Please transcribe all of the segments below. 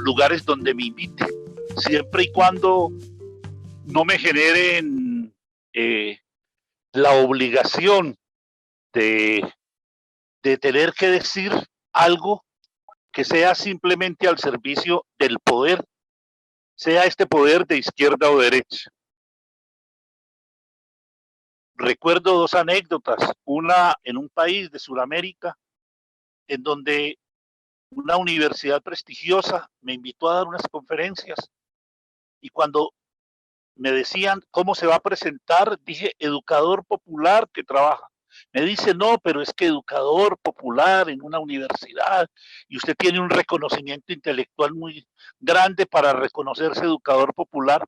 lugares donde me inviten, siempre y cuando no me generen la obligación de, de tener que decir algo que sea simplemente al servicio del poder, sea este poder de izquierda o derecha. Recuerdo dos anécdotas, una en un país de Sudamérica, en donde una universidad prestigiosa me invitó a dar unas conferencias y cuando me decían cómo se va a presentar, dije educador popular que trabaja. Me dice, no, pero es que educador popular en una universidad y usted tiene un reconocimiento intelectual muy grande para reconocerse educador popular.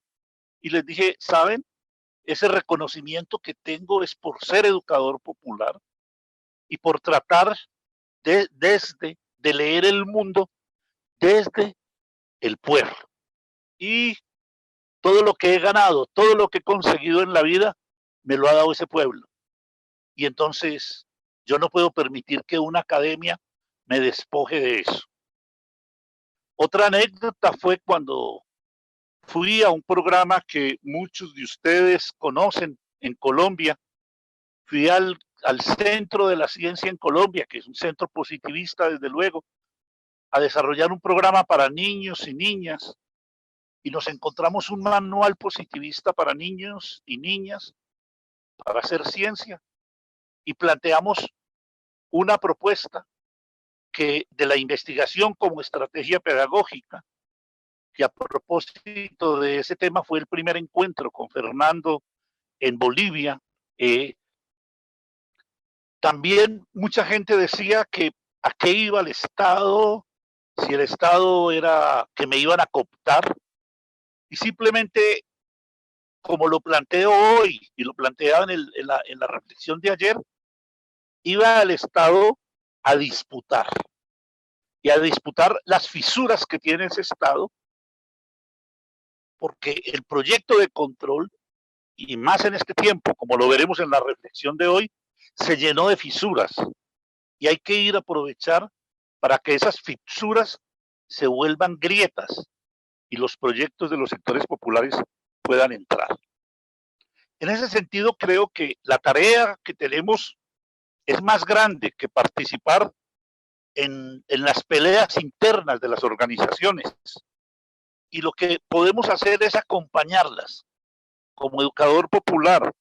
Y les dije, ¿saben? Ese reconocimiento que tengo es por ser educador popular y por tratar de leer el mundo desde el pueblo. Y todo lo que he ganado, todo lo que he conseguido en la vida, me lo ha dado ese pueblo. Y entonces yo no puedo permitir que una academia me despoje de eso. Otra anécdota fue cuando fui a un programa que muchos de ustedes conocen en Colombia. Fui al Centro de la Ciencia en Colombia, que es un centro positivista, desde luego, a desarrollar un programa para niños y niñas. Y nos encontramos un manual positivista para niños y niñas para hacer ciencia. Y planteamos una propuesta que de la investigación como estrategia pedagógica, que a propósito de ese tema fue el primer encuentro con Fernando en Bolivia. También mucha gente decía que a qué iba el Estado, si el Estado era que me iban a cooptar, y simplemente como lo planteo hoy y lo planteaba en la reflexión de ayer, iba al Estado a disputar y a disputar las fisuras que tiene ese Estado, porque el proyecto de control, y más en este tiempo, como lo veremos en la reflexión de hoy, se llenó de fisuras y hay que ir a aprovechar para que esas fisuras se vuelvan grietas y los proyectos de los sectores populares puedan entrar. En ese sentido, creo que la tarea que tenemos es más grande que participar en las peleas internas de las organizaciones. Y lo que podemos hacer es acompañarlas como educador popular,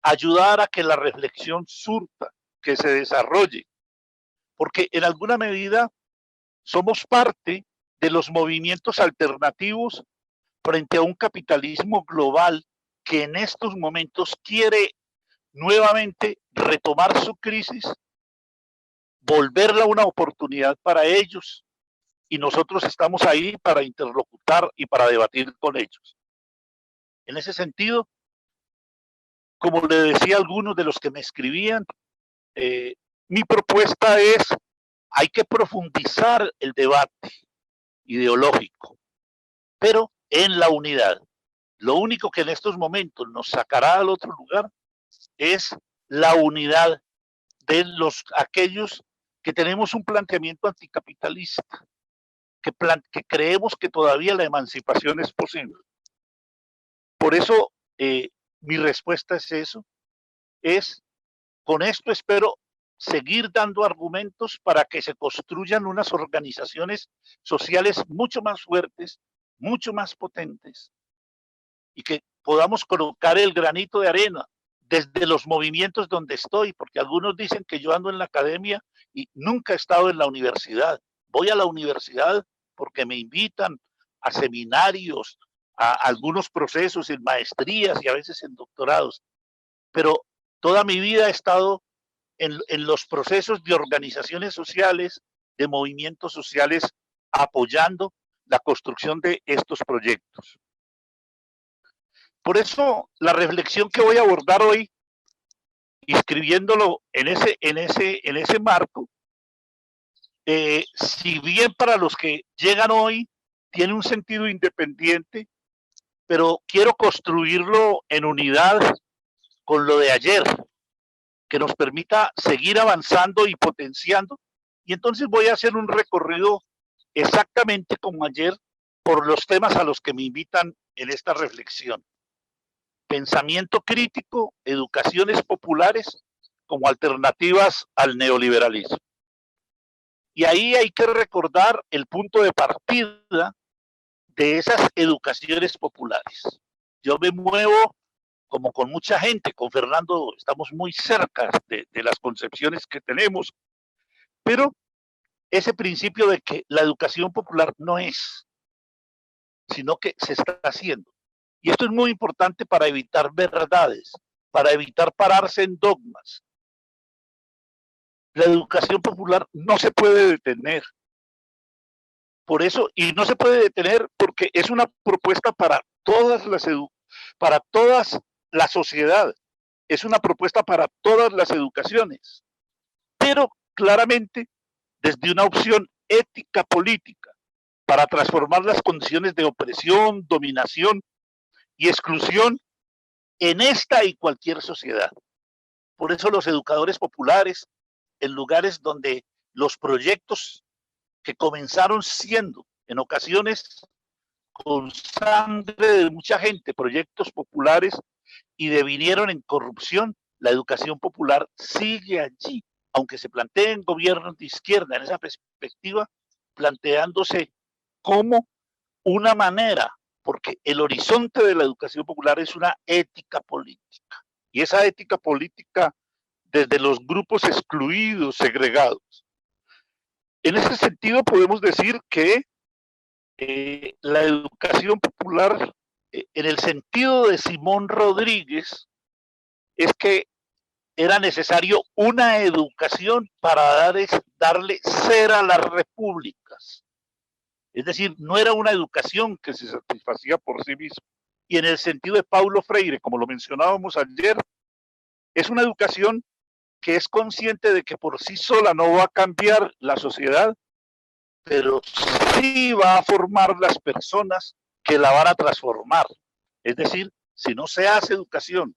ayudar a que la reflexión surta, que se desarrolle, porque en alguna medida somos parte de los movimientos alternativos frente a un capitalismo global que en estos momentos quiere nuevamente retomar su crisis, volverla una oportunidad para ellos y nosotros estamos ahí para interlocutar y para debatir con ellos. En ese sentido, como le decía a algunos de los que me escribían, mi propuesta es, hay que profundizar el debate ideológico, pero en la unidad. Lo único que en estos momentos nos sacará al otro lugar es la unidad de aquellos que tenemos un planteamiento anticapitalista, que creemos que todavía la emancipación es posible. Por eso mi respuesta es eso, con esto espero seguir dando argumentos para que se construyan unas organizaciones sociales mucho más fuertes, mucho más potentes, y que podamos colocar el granito de arena desde los movimientos donde estoy, porque algunos dicen que yo ando en la academia y nunca he estado en la universidad. Voy a la universidad porque me invitan a seminarios, a algunos procesos en maestrías y a veces en doctorados, pero toda mi vida he estado en los procesos de organizaciones sociales, de movimientos sociales, apoyando la construcción de estos proyectos. Por eso la reflexión que voy a abordar hoy, inscribiéndolo en ese marco, si bien para los que llegan hoy tiene un sentido independiente, pero quiero construirlo en unidad con lo de ayer, que nos permita seguir avanzando y potenciando. Y entonces voy a hacer un recorrido exactamente como ayer por los temas a los que me invitan en esta reflexión. Pensamiento crítico, educaciones populares como alternativas al neoliberalismo. Y ahí hay que recordar el punto de partida de esas educaciones populares. Yo me muevo como con mucha gente, con Fernando estamos muy cerca de las concepciones que tenemos, pero ese principio de que la educación popular no es, sino que se está haciendo. Y esto es muy importante para evitar verdades, para evitar pararse en dogmas. La educación popular no se puede detener. Por eso, y no se puede detener porque es una propuesta para para todas la sociedad. Es una propuesta para todas las educaciones, pero claramente desde una opción ética política para transformar las condiciones de opresión, dominación y exclusión en esta y cualquier sociedad. Por eso los educadores populares, en lugares donde los proyectos que comenzaron siendo en ocasiones con sangre de mucha gente, proyectos populares, y devinieron en corrupción, la educación popular sigue allí, aunque se planteen gobiernos de izquierda en esa perspectiva, planteándose como una manera, porque el horizonte de la educación popular es una ética política, y esa ética política desde los grupos excluidos, segregados. En ese sentido podemos decir que la educación popular, en el sentido de Simón Rodríguez, es que era necesario una educación para darle ser a las repúblicas. Es decir, no era una educación que se satisfacía por sí misma. Y en el sentido de Paulo Freire, como lo mencionábamos ayer, es una educación que es consciente de que por sí sola no va a cambiar la sociedad, pero sí va a formar las personas que la van a transformar. Es decir, si no se hace educación,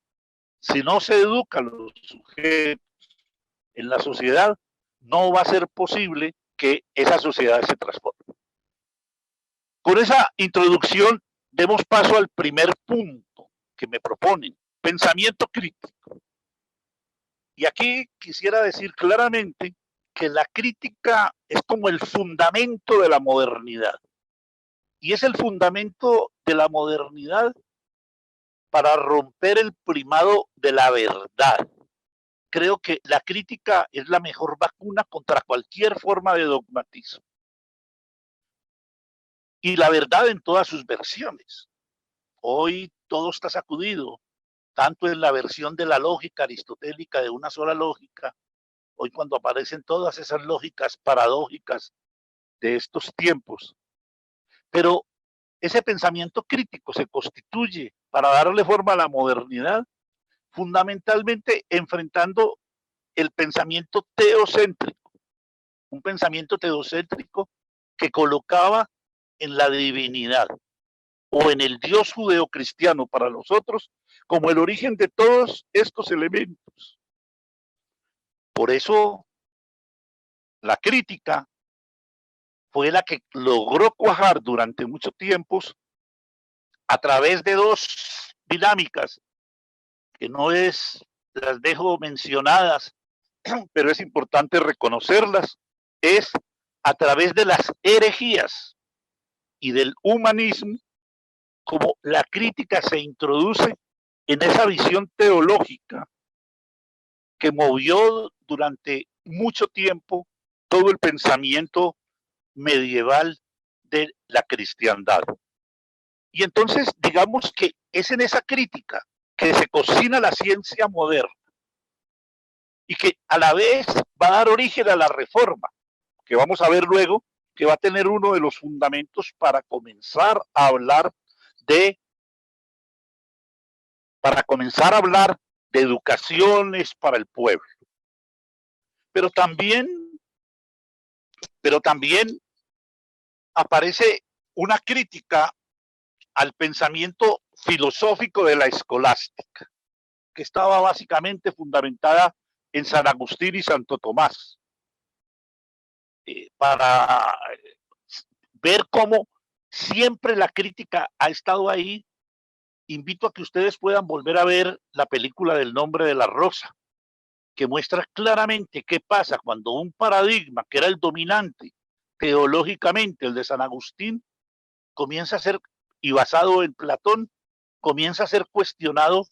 si no se educan los sujetos en la sociedad, no va a ser posible que esa sociedad se transforme. Con esa introducción, demos paso al primer punto que me proponen, pensamiento crítico. Y aquí quisiera decir claramente que la crítica es como el fundamento de la modernidad. Y es el fundamento de la modernidad para romper el primado de la verdad. Creo que la crítica es la mejor vacuna contra cualquier forma de dogmatismo. Y la verdad en todas sus versiones. Hoy todo está sacudido, tanto en la versión de la lógica aristotélica de una sola lógica, hoy cuando aparecen todas esas lógicas paradójicas de estos tiempos. Pero ese pensamiento crítico se constituye para darle forma a la modernidad, fundamentalmente enfrentando el pensamiento teocéntrico, un pensamiento teocéntrico que colocaba en la divinidad o en el Dios judeocristiano para los otros como el origen de todos estos elementos. Por eso la crítica fue la que logró cuajar durante muchos tiempos a través de dos dinámicas que no es, las dejo mencionadas, pero es importante reconocerlas, es a través de las herejías y del humanismo, como la crítica se introduce en esa visión teológica que movió durante mucho tiempo todo el pensamiento medieval de la cristiandad. Y entonces, digamos que es en esa crítica que se cocina la ciencia moderna y que a la vez va a dar origen a la reforma, que vamos a ver luego, que va a tener uno de los fundamentos para comenzar a hablar de educaciones para el pueblo. Pero también, pero también aparece una crítica al pensamiento filosófico de la escolástica, que estaba básicamente fundamentada en San Agustín y Santo Tomás. Para ver cómo siempre la crítica ha estado ahí. Invito a que ustedes puedan volver a ver la película del Nombre de la Rosa, que muestra claramente qué pasa cuando un paradigma que era el dominante teológicamente, el de San Agustín, comienza a ser, y basado en Platón, comienza a ser cuestionado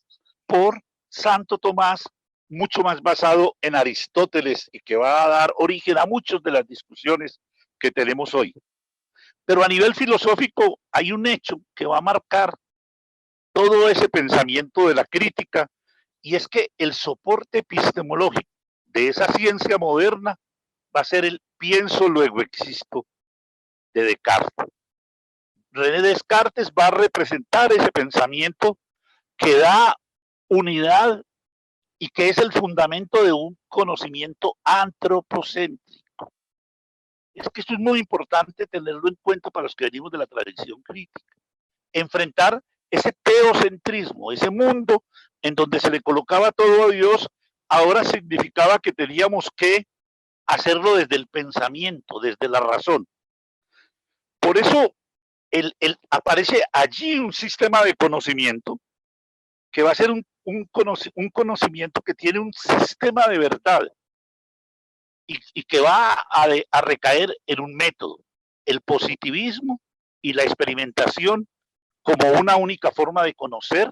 por Santo Tomás, mucho más basado en Aristóteles y que va a dar origen a muchas de las discusiones que tenemos hoy. Pero a nivel filosófico hay un hecho que va a marcar todo ese pensamiento de la crítica, y es que el soporte epistemológico de esa ciencia moderna va a ser el pienso, luego existo de Descartes. René Descartes va a representar ese pensamiento que da unidad y que es el fundamento de un conocimiento antropocéntrico. Es que esto es muy importante tenerlo en cuenta para los que venimos de la tradición crítica. Enfrentar ese teocentrismo, ese mundo en donde se le colocaba todo a Dios, ahora significaba que teníamos que hacerlo desde el pensamiento, desde la razón. Por eso aparece allí un sistema de conocimiento que va a ser un conocimiento que tiene un sistema de verdad y que va a recaer en un método, el positivismo y la experimentación como una única forma de conocer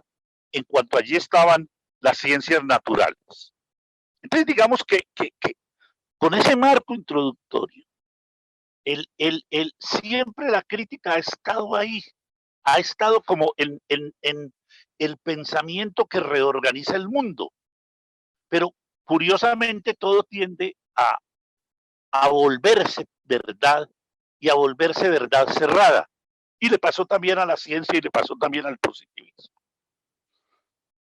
en cuanto allí estaban las ciencias naturales. Entonces digamos que con ese marco introductorio, siempre la crítica ha estado ahí, ha estado como en el pensamiento que reorganiza el mundo. Pero curiosamente todo tiende a volverse verdad y a volverse verdad cerrada. Y le pasó también a la ciencia y le pasó también al positivismo.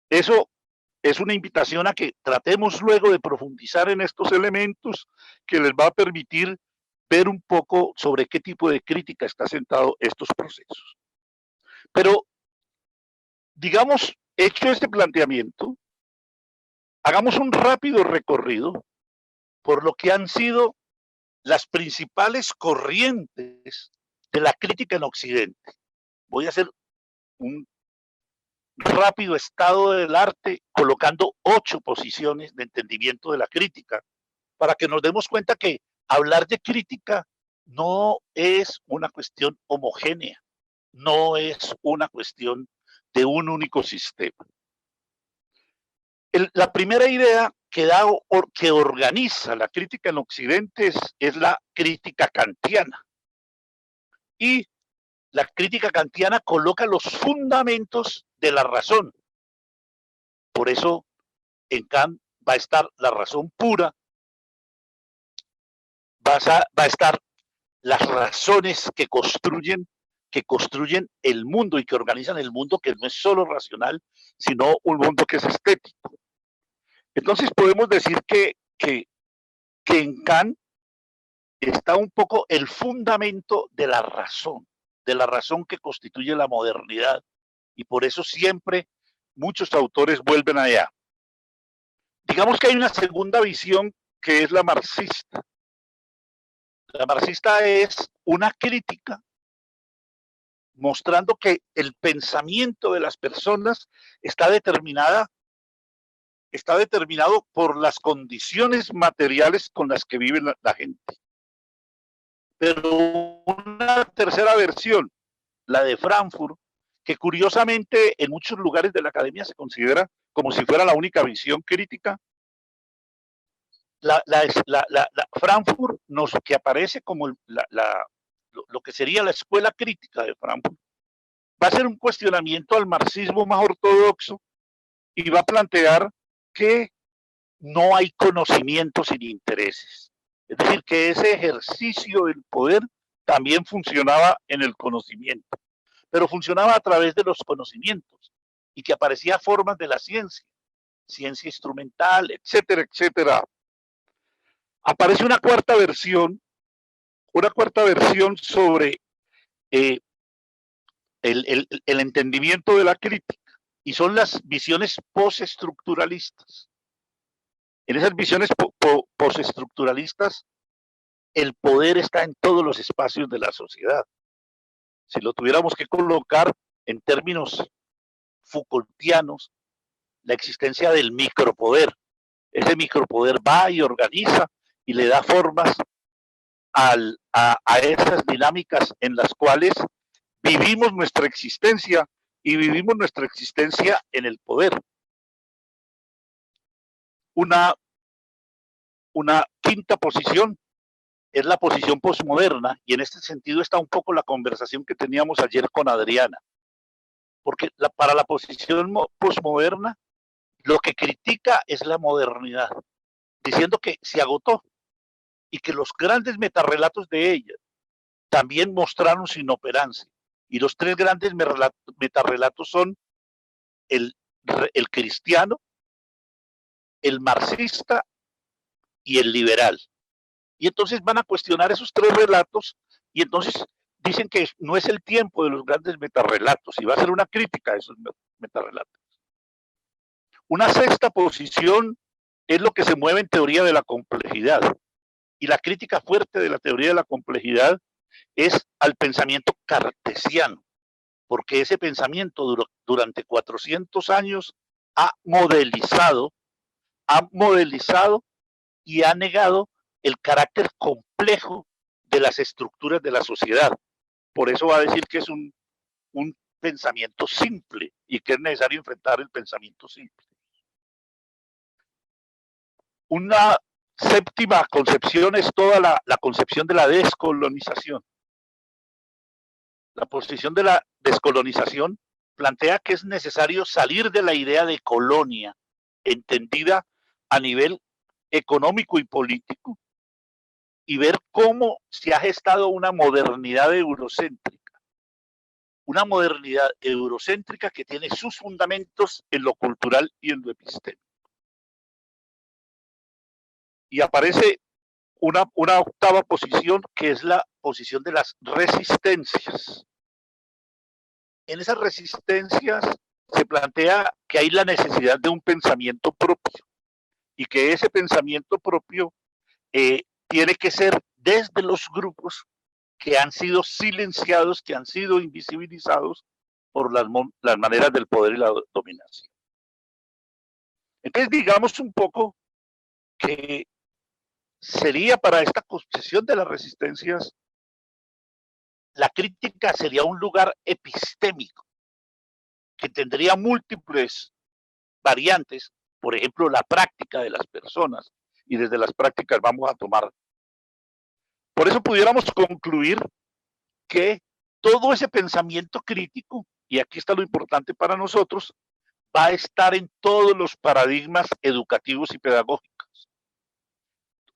Eso es una invitación a que tratemos luego de profundizar en estos elementos que les va a permitir ver un poco sobre qué tipo de crítica está sentado estos procesos. Pero, digamos, hecho este planteamiento, hagamos un rápido recorrido por lo que han sido las principales corrientes de la crítica en Occidente. Voy a hacer un rápido estado del arte colocando 8 posiciones de entendimiento de la crítica para que nos demos cuenta que hablar de crítica no es una cuestión homogénea, no es una cuestión de un único sistema. La primera idea que organiza la crítica en Occidente es la crítica kantiana. Y la crítica kantiana coloca los fundamentos de la razón. Por eso en Kant va a estar la razón pura, va a estar las razones que construyen el mundo y que organizan el mundo, que no es solo racional, sino un mundo que es estético. Entonces podemos decir que en Kant está un poco el fundamento de la razón que constituye la modernidad, y por eso siempre muchos autores vuelven allá. Digamos que hay una segunda visión que es la marxista. La marxista es una crítica mostrando que el pensamiento de las personas está determinado por las condiciones materiales con las que vive la gente. Pero una tercera versión, la de Frankfurt, que curiosamente en muchos lugares de la academia se considera como si fuera la única visión crítica, Frankfurt que aparece como lo que sería la escuela crítica de Frankfurt, va a ser un cuestionamiento al marxismo más ortodoxo y va a plantear que no hay conocimiento sin intereses. Es decir, que ese ejercicio del poder también funcionaba en el conocimiento, pero funcionaba a través de los conocimientos y que aparecía formas de la ciencia instrumental, etcétera, etcétera. Aparece una cuarta versión sobre el entendimiento de la crítica, y son las visiones postestructuralistas. En esas visiones postestructuralistas, el poder está en todos los espacios de la sociedad. si lo tuviéramos que colocar en términos Foucaultianos, la existencia del micropoder. Ese micropoder va y organiza y le da formas a esas dinámicas en las cuales vivimos nuestra existencia y vivimos nuestra existencia en el poder. Una quinta posición es la posición posmoderna, y en este sentido está un poco la conversación que teníamos ayer con Adriana, porque para la posición posmoderna lo que critica es la modernidad, diciendo que se agotó y que los grandes metarrelatos de ella también mostraron su inoperancia. Y los tres grandes metarrelatos son el cristiano, el marxista y el liberal. Y entonces van a cuestionar esos tres relatos y entonces dicen que no es el tiempo de los grandes metarrelatos y va a ser una crítica a esos metarrelatos. Una sexta posición es lo que se mueve en teoría de la complejidad. Y la crítica fuerte de la teoría de la complejidad es al pensamiento cartesiano, porque ese pensamiento durante 400 años ha modelizado y ha negado el carácter complejo de las estructuras de la sociedad. Por eso va a decir que es un pensamiento simple y que es necesario enfrentar el pensamiento simple. Una séptima concepción es toda la concepción de la descolonización. La posición de la descolonización plantea que es necesario salir de la idea de colonia, entendida a nivel económico y político, y ver cómo se ha gestado una modernidad eurocéntrica. Una modernidad eurocéntrica que tiene sus fundamentos en lo cultural y en lo epistémico. Y aparece una octava posición que es la posición de las resistencias. En esas resistencias se plantea que hay la necesidad de un pensamiento propio y que ese pensamiento propio tiene que ser desde los grupos que han sido silenciados, que han sido invisibilizados por las maneras del poder y la dominación. Entonces, digamos un poco que sería para esta concepción de las resistencias, la crítica sería un lugar epistémico que tendría múltiples variantes, por ejemplo, la práctica de las personas, y desde las prácticas vamos a tomar. Por eso pudiéramos concluir que todo ese pensamiento crítico, y aquí está lo importante para nosotros, va a estar en todos los paradigmas educativos y pedagógicos.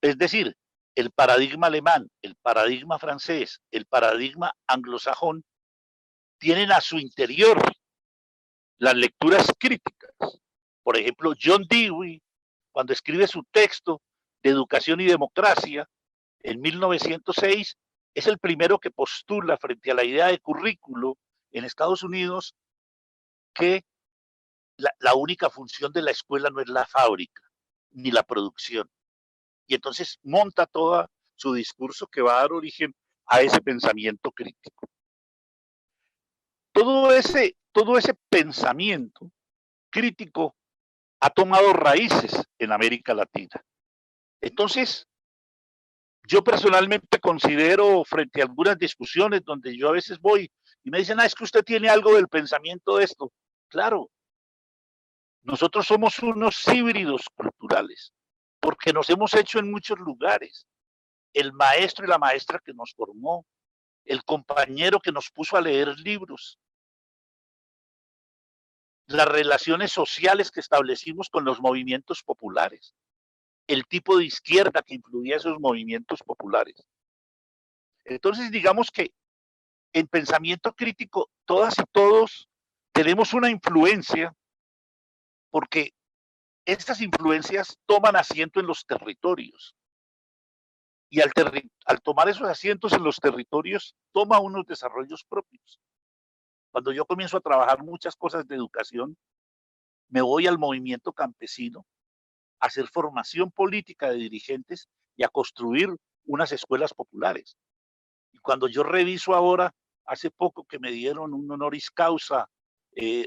Es decir, el paradigma alemán, el paradigma francés, el paradigma anglosajón, tienen a su interior las lecturas críticas. Por ejemplo, John Dewey, cuando escribe su texto de Educación y Democracia, en 1906, es el primero que postula frente a la idea de currículo en Estados Unidos que la única función de la escuela no es la fábrica ni la producción. Y entonces monta todo su discurso que va a dar origen a ese pensamiento crítico. Todo ese pensamiento crítico ha tomado raíces en América Latina. Entonces, yo personalmente considero, frente a algunas discusiones donde yo a veces voy y me dicen, es que usted tiene algo del pensamiento de esto. Claro, nosotros somos unos híbridos culturales, porque nos hemos hecho en muchos lugares. El maestro y la maestra que nos formó, el compañero que nos puso a leer libros, las relaciones sociales que establecimos con los movimientos populares, el tipo de izquierda que influía esos movimientos populares. Entonces, digamos que en pensamiento crítico, todas y todos tenemos una influencia, porque estas influencias toman asiento en los territorios. Y al tomar esos asientos en los territorios, toma unos desarrollos propios. Cuando yo comienzo a trabajar muchas cosas de educación, me voy al movimiento campesino, a hacer formación política de dirigentes y a construir unas escuelas populares. Y cuando yo reviso ahora hace poco que me dieron un honoris causa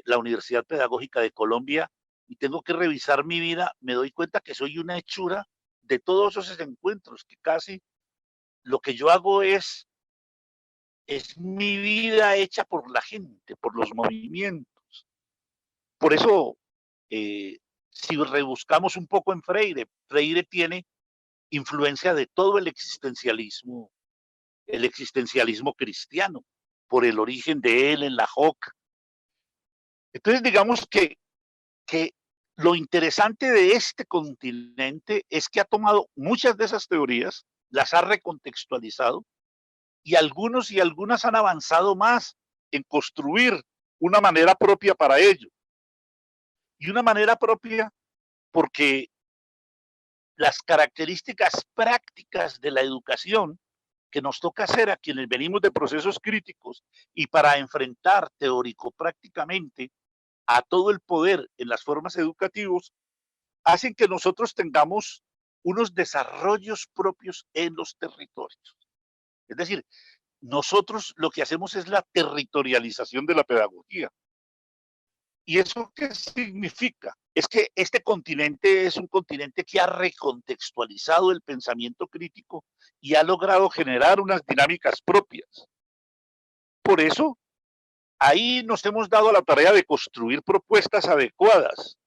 la Universidad Pedagógica de Colombia y tengo que revisar mi vida, me doy cuenta que soy una hechura de todos esos encuentros, que casi lo que yo hago es mi vida hecha por la gente, por los movimientos. Por eso, si rebuscamos un poco en Freire, Freire tiene influencia de todo el existencialismo cristiano, por el origen de él en la JOC. Entonces, digamos que lo interesante de este continente es que ha tomado muchas de esas teorías, las ha recontextualizado, y algunos y algunas han avanzado más en construir una manera propia para ello. Y una manera propia porque las características prácticas de la educación que nos toca hacer a quienes venimos de procesos críticos y para enfrentar teórico prácticamente a todo el poder en las formas educativas, hacen que nosotros tengamos unos desarrollos propios en los territorios. Es decir, nosotros lo que hacemos es la territorialización de la pedagogía. ¿Y eso qué significa? Es que este continente es un continente que ha recontextualizado el pensamiento crítico y ha logrado generar unas dinámicas propias. Por eso, ahí nos hemos dado a la tarea de construir propuestas adecuadas.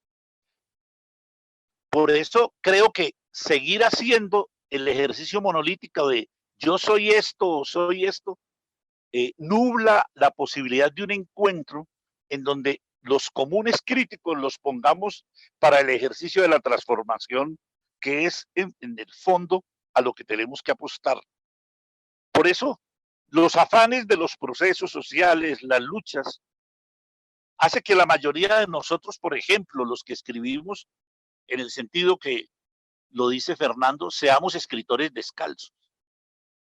Por eso creo que seguir haciendo el ejercicio monolítico de yo soy esto o soy esto, nubla la posibilidad de un encuentro en donde los comunes críticos los pongamos para el ejercicio de la transformación, que es en el fondo a lo que tenemos que apostar. Por eso, los afanes de los procesos sociales, las luchas, hace que la mayoría de nosotros, por ejemplo, los que escribimos en el sentido que lo dice Fernando, seamos escritores descalzos.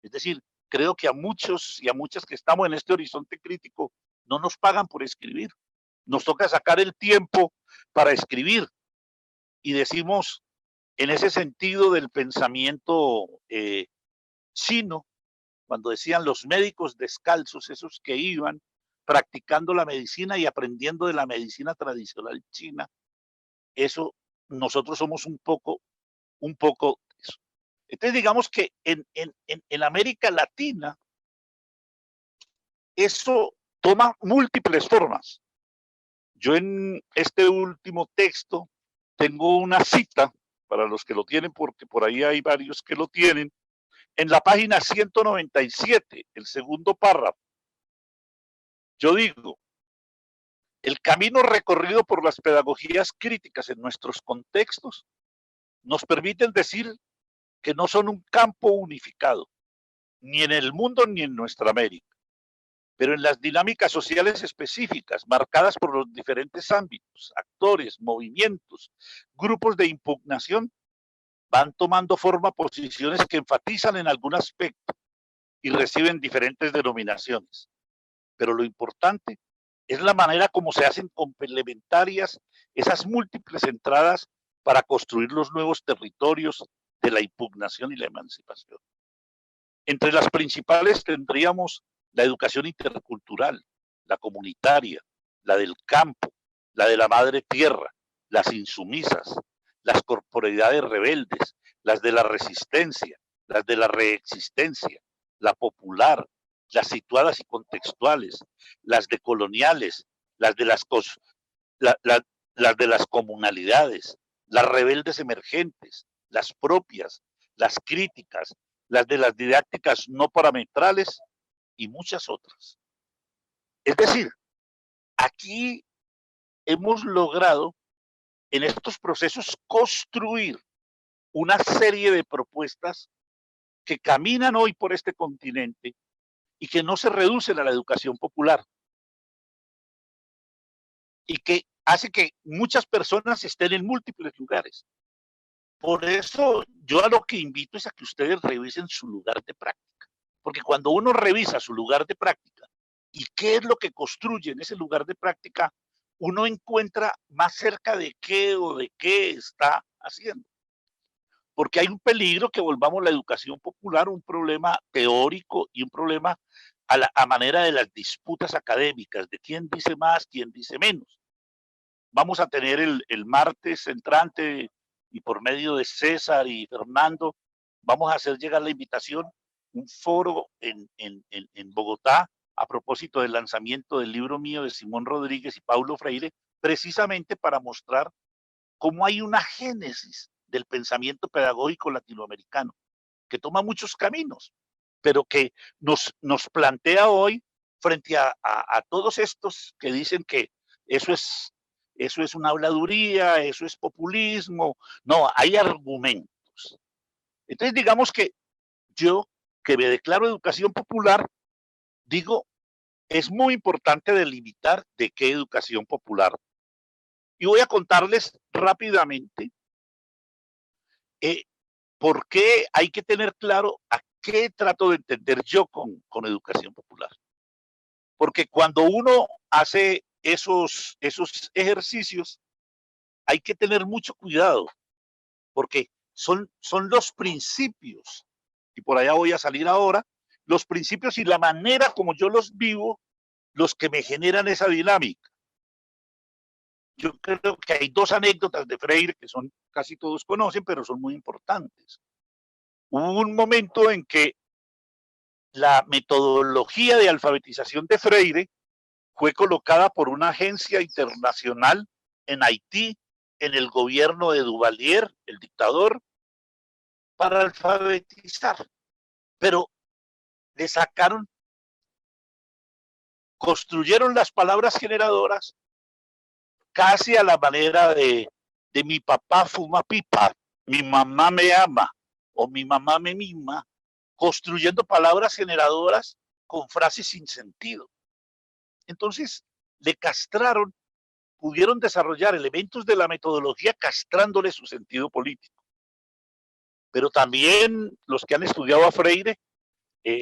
Es decir, creo que a muchos y a muchas que estamos en este horizonte crítico no nos pagan por escribir. Nos toca sacar el tiempo para escribir y decimos, en ese sentido del pensamiento chino, cuando decían los médicos descalzos, esos que iban practicando la medicina y aprendiendo de la medicina tradicional china, eso nosotros somos un poco eso. Entonces digamos que en América Latina eso toma múltiples formas. Yo en este último texto tengo una cita para los que lo tienen, porque por ahí hay varios que lo tienen, en la página 197, el segundo párrafo. Yo digo, el camino recorrido por las pedagogías críticas en nuestros contextos nos permiten decir que no son un campo unificado, ni en el mundo ni en nuestra América, pero en las dinámicas sociales específicas marcadas por los diferentes ámbitos, actores, movimientos, grupos de impugnación, van tomando forma posiciones que enfatizan en algún aspecto y reciben diferentes denominaciones. Pero lo importante es la manera como se hacen complementarias esas múltiples entradas para construir los nuevos territorios de la impugnación y la emancipación. Entre las principales tendríamos la educación intercultural, la comunitaria, la del campo, la de la madre tierra, las insumisas, las corporeidades rebeldes, las de la resistencia, las de la reexistencia, la popular, las situadas y contextuales, las decoloniales, las de las de las comunalidades, las rebeldes emergentes, las propias, las críticas, las de las didácticas no parametrales y muchas otras. Es decir, aquí hemos logrado en estos procesos construir una serie de propuestas que caminan hoy por este continente y que no se reducen a la educación popular y que hace que muchas personas estén en múltiples lugares. Por eso yo a lo que invito es a que ustedes revisen su lugar de práctica, porque cuando uno revisa su lugar de práctica y qué es lo que construye en ese lugar de práctica, uno encuentra más cerca de qué o de qué está haciendo. Porque hay un peligro que volvamos la educación popular un problema teórico y un problema a manera de las disputas académicas, de quién dice más, quién dice menos. Vamos a tener el martes entrante, y por medio de César y Fernando, vamos a hacer llegar la invitación, un foro en Bogotá, a propósito del lanzamiento del libro mío de Simón Rodríguez y Paulo Freire, precisamente para mostrar cómo hay una génesis del pensamiento pedagógico latinoamericano, que toma muchos caminos, pero que nos plantea hoy frente a todos estos que dicen que eso es, eso es una habladuría, eso es populismo. No, hay argumentos. Entonces, digamos que yo, que me declaro educación popular, digo, es muy importante delimitar de qué educación popular. Y voy a contarles rápidamente eh, por qué hay que tener claro a qué trato de entender yo con educación popular. Porque cuando uno hace esos ejercicios, hay que tener mucho cuidado, porque son los principios, y por allá voy a salir ahora, los principios y la manera como yo los vivo, los que me generan esa dinámica. Yo creo que hay dos anécdotas de Freire que son casi todos conocen, pero son muy importantes. Hubo un momento en que la metodología de alfabetización de Freire fue colocada por una agencia internacional en Haití, en el gobierno de Duvalier, el dictador, para alfabetizar. Pero le sacaron, construyeron las palabras generadoras casi a la manera de mi papá fuma pipa, mi mamá me ama o mi mamá me mima, construyendo palabras generadoras con frases sin sentido. Entonces, le castraron, pudieron desarrollar elementos de la metodología castrándole su sentido político. Pero también los que han estudiado a Freire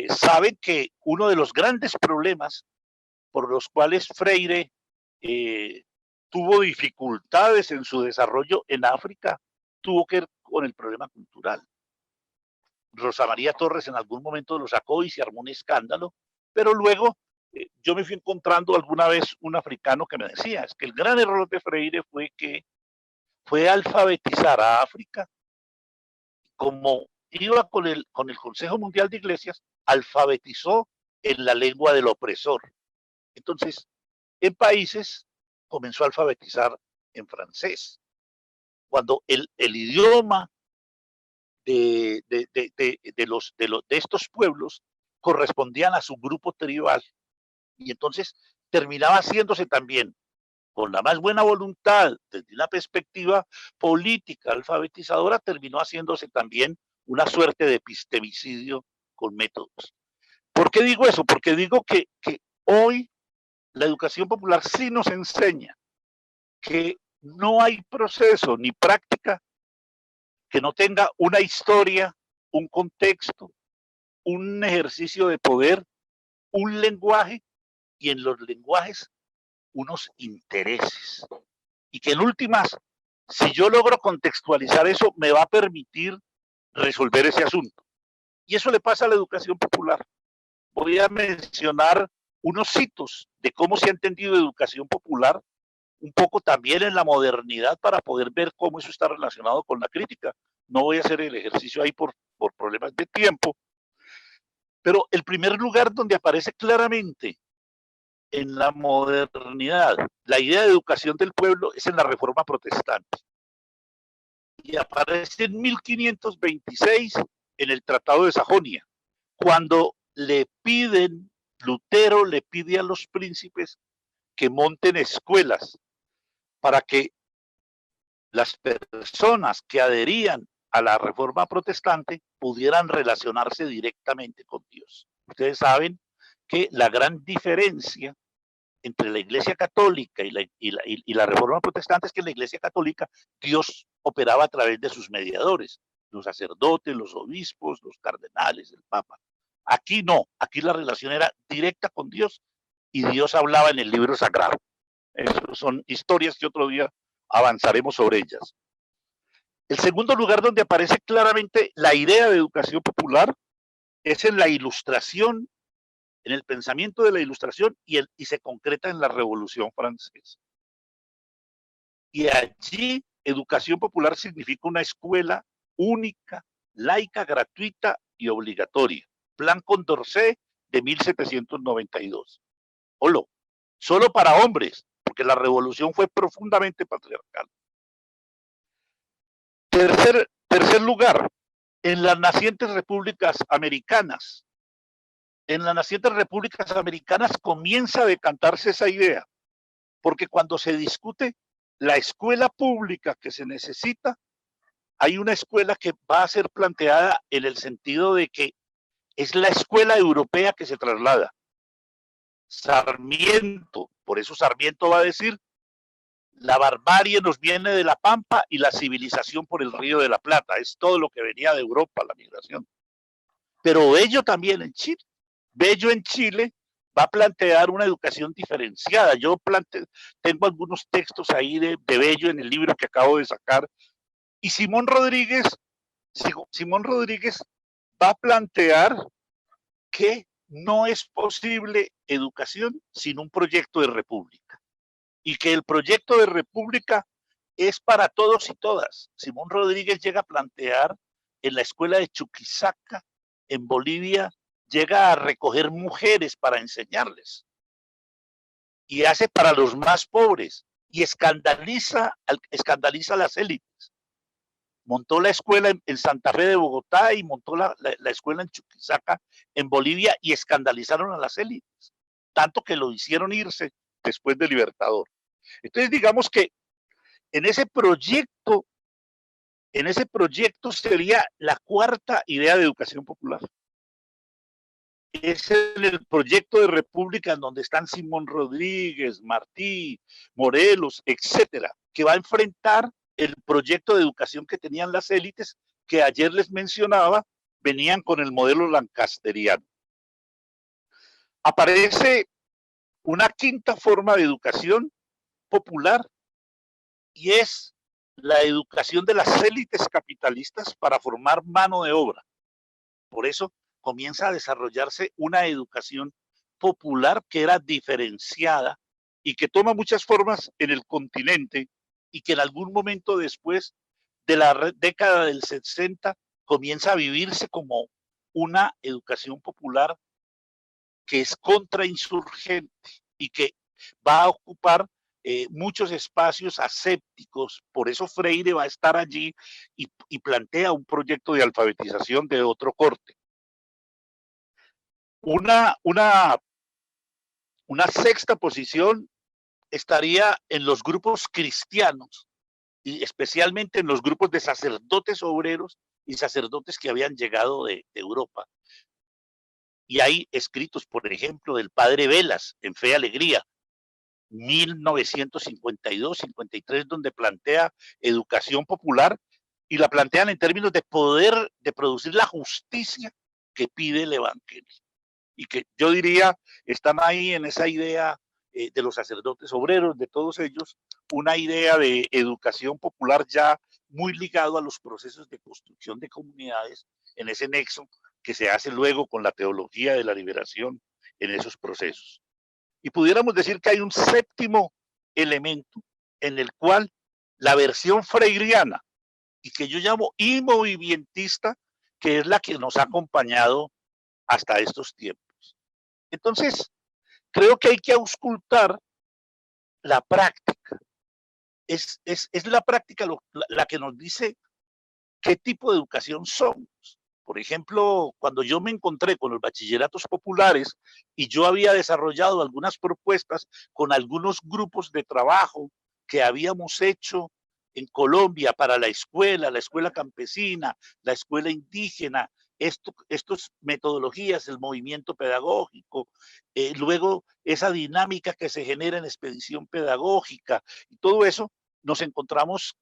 saben que uno de los grandes problemas por los cuales Freire tuvo dificultades en su desarrollo en África tuvo que ver con el problema cultural. Rosa María Torres en algún momento lo sacó y se armó un escándalo, pero luego yo me fui encontrando alguna vez un africano que me decía, es que el gran error de Freire fue que fue alfabetizar a África, como iba con el Consejo Mundial de Iglesias, alfabetizó en la lengua del opresor. Entonces, en países comenzó a alfabetizar en francés, cuando el idioma de estos pueblos correspondían a su grupo tribal, y entonces terminaba haciéndose también, con la más buena voluntad, desde una perspectiva política alfabetizadora, terminó haciéndose también una suerte de epistemicidio con métodos. ¿Por qué digo eso? Porque digo que hoy la educación popular sí nos enseña que no hay proceso ni práctica que no tenga una historia, un contexto, un ejercicio de poder, un lenguaje, y en los lenguajes unos intereses. Y que en últimas, si yo logro contextualizar eso, me va a permitir resolver ese asunto. Y eso le pasa a la educación popular. Voy a mencionar unos hitos de cómo se ha entendido educación popular, un poco también en la modernidad, para poder ver cómo eso está relacionado con la crítica. No voy a hacer el ejercicio ahí por problemas de tiempo, pero el primer lugar donde aparece claramente en la modernidad la idea de educación del pueblo es en la Reforma Protestante. Y aparece en 1526 en el Tratado de Sajonia, cuando Lutero le pide a los príncipes que monten escuelas para que las personas que adherían a la Reforma Protestante pudieran relacionarse directamente con Dios. Ustedes saben que la gran diferencia entre la Iglesia Católica y la Reforma Protestante es que en la Iglesia Católica Dios operaba a través de sus mediadores, los sacerdotes, los obispos, los cardenales, el Papa. Aquí no, aquí la relación era directa con Dios y Dios hablaba en el libro sagrado. Esas son historias que otro día avanzaremos sobre ellas. El segundo lugar donde aparece claramente la idea de educación popular es en la Ilustración en el pensamiento de la Ilustración y se concreta en la Revolución Francesa. Y allí, educación popular significa una escuela única, laica, gratuita y obligatoria. Plan Condorcet de 1792. Solo para hombres, porque la revolución fue profundamente patriarcal. Tercer lugar, en las nacientes repúblicas americanas. En las nacientes repúblicas americanas comienza a decantarse esa idea, porque cuando se discute la escuela pública que se necesita, hay una escuela que va a ser planteada en el sentido de que es la escuela europea que se traslada. Sarmiento, por eso Sarmiento va a decir, la barbarie nos viene de la Pampa y la civilización por el Río de la Plata. Es todo lo que venía de Europa, la migración. Pero Bello también en Chile. Bello en Chile va a plantear una educación diferenciada. Tengo algunos textos ahí de Bello en el libro que acabo de sacar. Y Simón Rodríguez va a plantear que no es posible educación sin un proyecto de república y que el proyecto de república es para todos y todas. Simón Rodríguez llega a plantear en la escuela de Chuquisaca, en Bolivia, llega a recoger mujeres para enseñarles y hace para los más pobres y escandaliza a las élites. Montó la escuela en Santa Fe de Bogotá y montó la escuela en Chuquisaca, en Bolivia, y escandalizaron a las élites, tanto que lo hicieron irse después de Libertador. Entonces, digamos que en ese proyecto sería la cuarta idea de educación popular. Es en el proyecto de república en donde están Simón Rodríguez, Martí, Morelos, etcétera, que va a enfrentar el proyecto de educación que tenían las élites, que ayer les mencionaba, venían con el modelo lancasteriano. Aparece una quinta forma de educación popular y es la educación de las élites capitalistas para formar mano de obra. Por eso comienza a desarrollarse una educación popular que era diferenciada y que toma muchas formas en el continente y que en algún momento después de la década del 60 comienza a vivirse como una educación popular que es contrainsurgente y que va a ocupar muchos espacios asépticos. Por eso Freire va a estar allí y plantea un proyecto de alfabetización de otro corte. Una sexta posición estaría en los grupos cristianos y especialmente en los grupos de sacerdotes obreros y sacerdotes que habían llegado de Europa. Y hay escritos, por ejemplo, del padre Velas en Fe y Alegría, 1952-53, donde plantea educación popular y la plantean en términos de poder de producir la justicia que pide el Evangelio. Y que yo diría, están ahí en esa idea de los sacerdotes obreros, de todos ellos, una idea de educación popular ya muy ligado a los procesos de construcción de comunidades, en ese nexo que se hace luego con la teología de la liberación en esos procesos. Y pudiéramos decir que hay un séptimo elemento en el cual la versión freiriana, y que yo llamo inmovimentista, que es la que nos ha acompañado hasta estos tiempos. Entonces, creo que hay que auscultar la práctica. Es la práctica la que nos dice qué tipo de educación somos. Por ejemplo, cuando yo me encontré con los bachilleratos populares y yo había desarrollado algunas propuestas con algunos grupos de trabajo que habíamos hecho en Colombia para la escuela campesina, la escuela indígena, estas metodologías, el movimiento pedagógico, luego esa dinámica que se genera en expedición pedagógica y todo eso, nos encontramos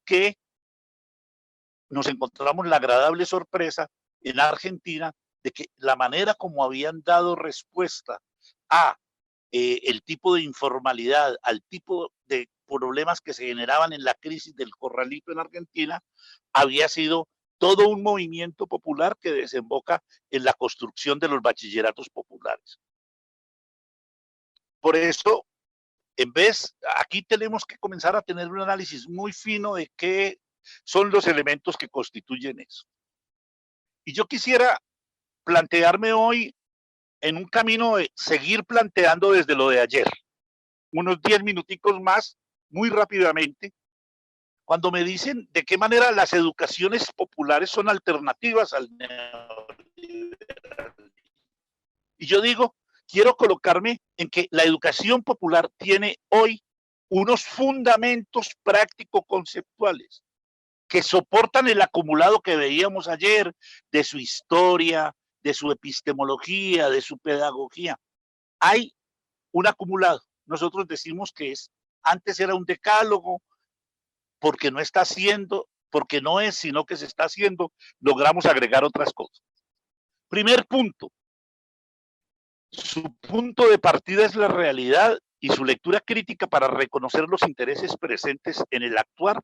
la agradable sorpresa en Argentina de que la manera como habían dado respuesta a el tipo de informalidad, al tipo de problemas que se generaban en la crisis del corralito en Argentina, había sido todo un movimiento popular que desemboca en la construcción de los bachilleratos populares. por eso, aquí tenemos que comenzar a tener un análisis muy fino de qué son los elementos que constituyen eso. Y yo quisiera plantearme hoy en un camino de seguir planteando desde lo de ayer, unos 10 minuticos más, muy rápidamente, cuando me dicen de qué manera las educaciones populares son alternativas al neoliberalismo. Y yo digo, quiero colocarme en que la educación popular tiene hoy unos fundamentos práctico-conceptuales que soportan el acumulado que veíamos ayer de su historia, de su epistemología, de su pedagogía. Hay un acumulado. Nosotros decimos que antes era un decálogo, porque no está haciendo, porque no es, sino que se está haciendo, logramos agregar otras cosas. Primer punto, su punto de partida es la realidad y su lectura crítica para reconocer los intereses presentes en el actuar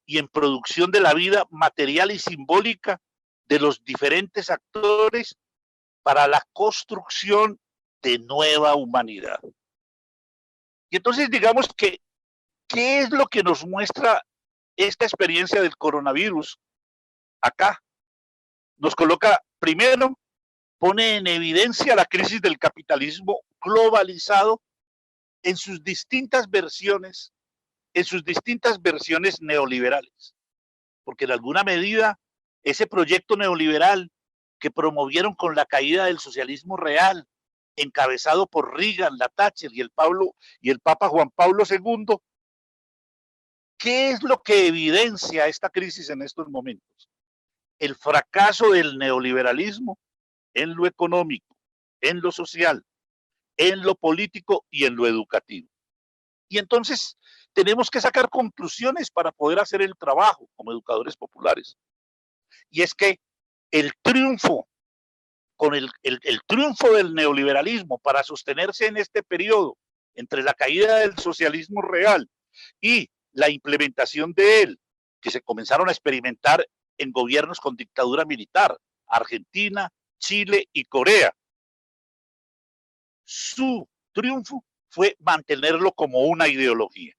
y en producción de la vida material y simbólica de los diferentes actores para la construcción de nueva humanidad. Y entonces digamos que, ¿qué es lo que nos muestra esta experiencia del coronavirus acá? Nos coloca, primero, pone en evidencia la crisis del capitalismo globalizado en sus distintas versiones, neoliberales. Porque en alguna medida ese proyecto neoliberal que promovieron con la caída del socialismo real, encabezado por Reagan, la Thatcher y el Papa Juan Pablo II, ¿qué es lo que evidencia esta crisis en estos momentos? El fracaso del neoliberalismo en lo económico, en lo social, en lo político y en lo educativo. Y entonces tenemos que sacar conclusiones para poder hacer el trabajo como educadores populares. Y es que el triunfo, el triunfo del neoliberalismo para sostenerse en este periodo entre la caída del socialismo real y la implementación de él, que se comenzaron a experimentar en gobiernos con dictadura militar, Argentina, Chile y Corea. Su triunfo fue mantenerlo como una ideología.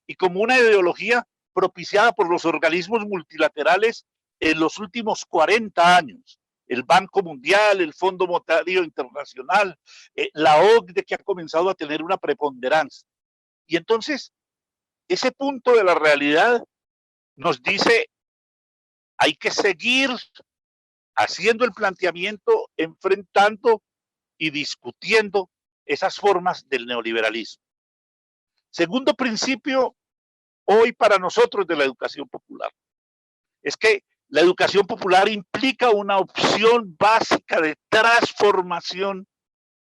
Y como una ideología propiciada por los organismos multilaterales en los últimos 40 años. El Banco Mundial, el Fondo Monetario Internacional, la OCDE, que ha comenzado a tener una preponderancia. Y entonces, ese punto de la realidad nos dice, hay que seguir haciendo el planteamiento, enfrentando y discutiendo esas formas del neoliberalismo. Segundo principio, hoy para nosotros de la educación popular, es que la educación popular implica una opción básica de transformación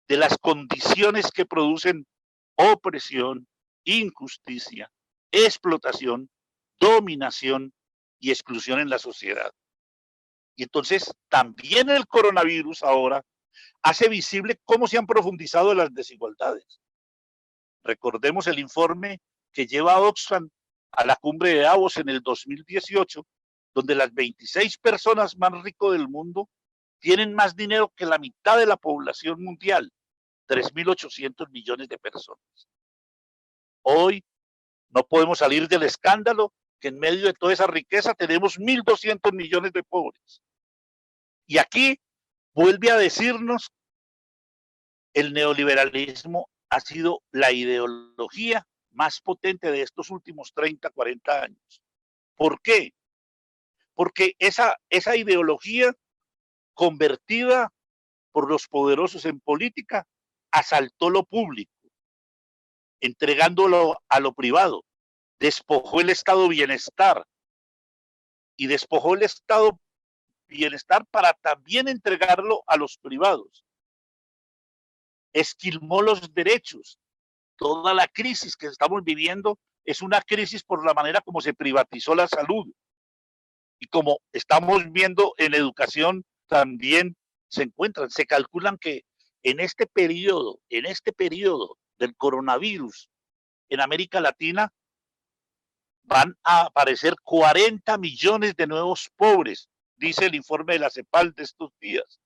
de las condiciones que producen opresión, injusticia, explotación, dominación y exclusión en la sociedad. Y entonces también el coronavirus ahora hace visible cómo se han profundizado las desigualdades. Recordemos el informe que lleva Oxfam a la cumbre de Davos en el 2018, donde las 26 personas más ricas del mundo tienen más dinero que la mitad de la población mundial, 3.800 millones de personas. Hoy no podemos salir del escándalo que en medio de toda esa riqueza tenemos 1.200 millones de pobres. Y aquí vuelve a decirnos, el neoliberalismo ha sido la ideología más potente de estos últimos 30, 40 años. ¿Por qué? Porque esa ideología convertida por los poderosos en política asaltó lo público, entregándolo a lo privado, despojó el estado bienestar y despojó el estado bienestar para también entregarlo a los privados. Esquilmó los derechos. Toda la crisis que estamos viviendo es una crisis por la manera como se privatizó la salud. Y como estamos viendo en educación, también se calculan que en este periodo del coronavirus en América Latina van a aparecer 40 millones de nuevos pobres, dice el informe de la CEPAL de estos días.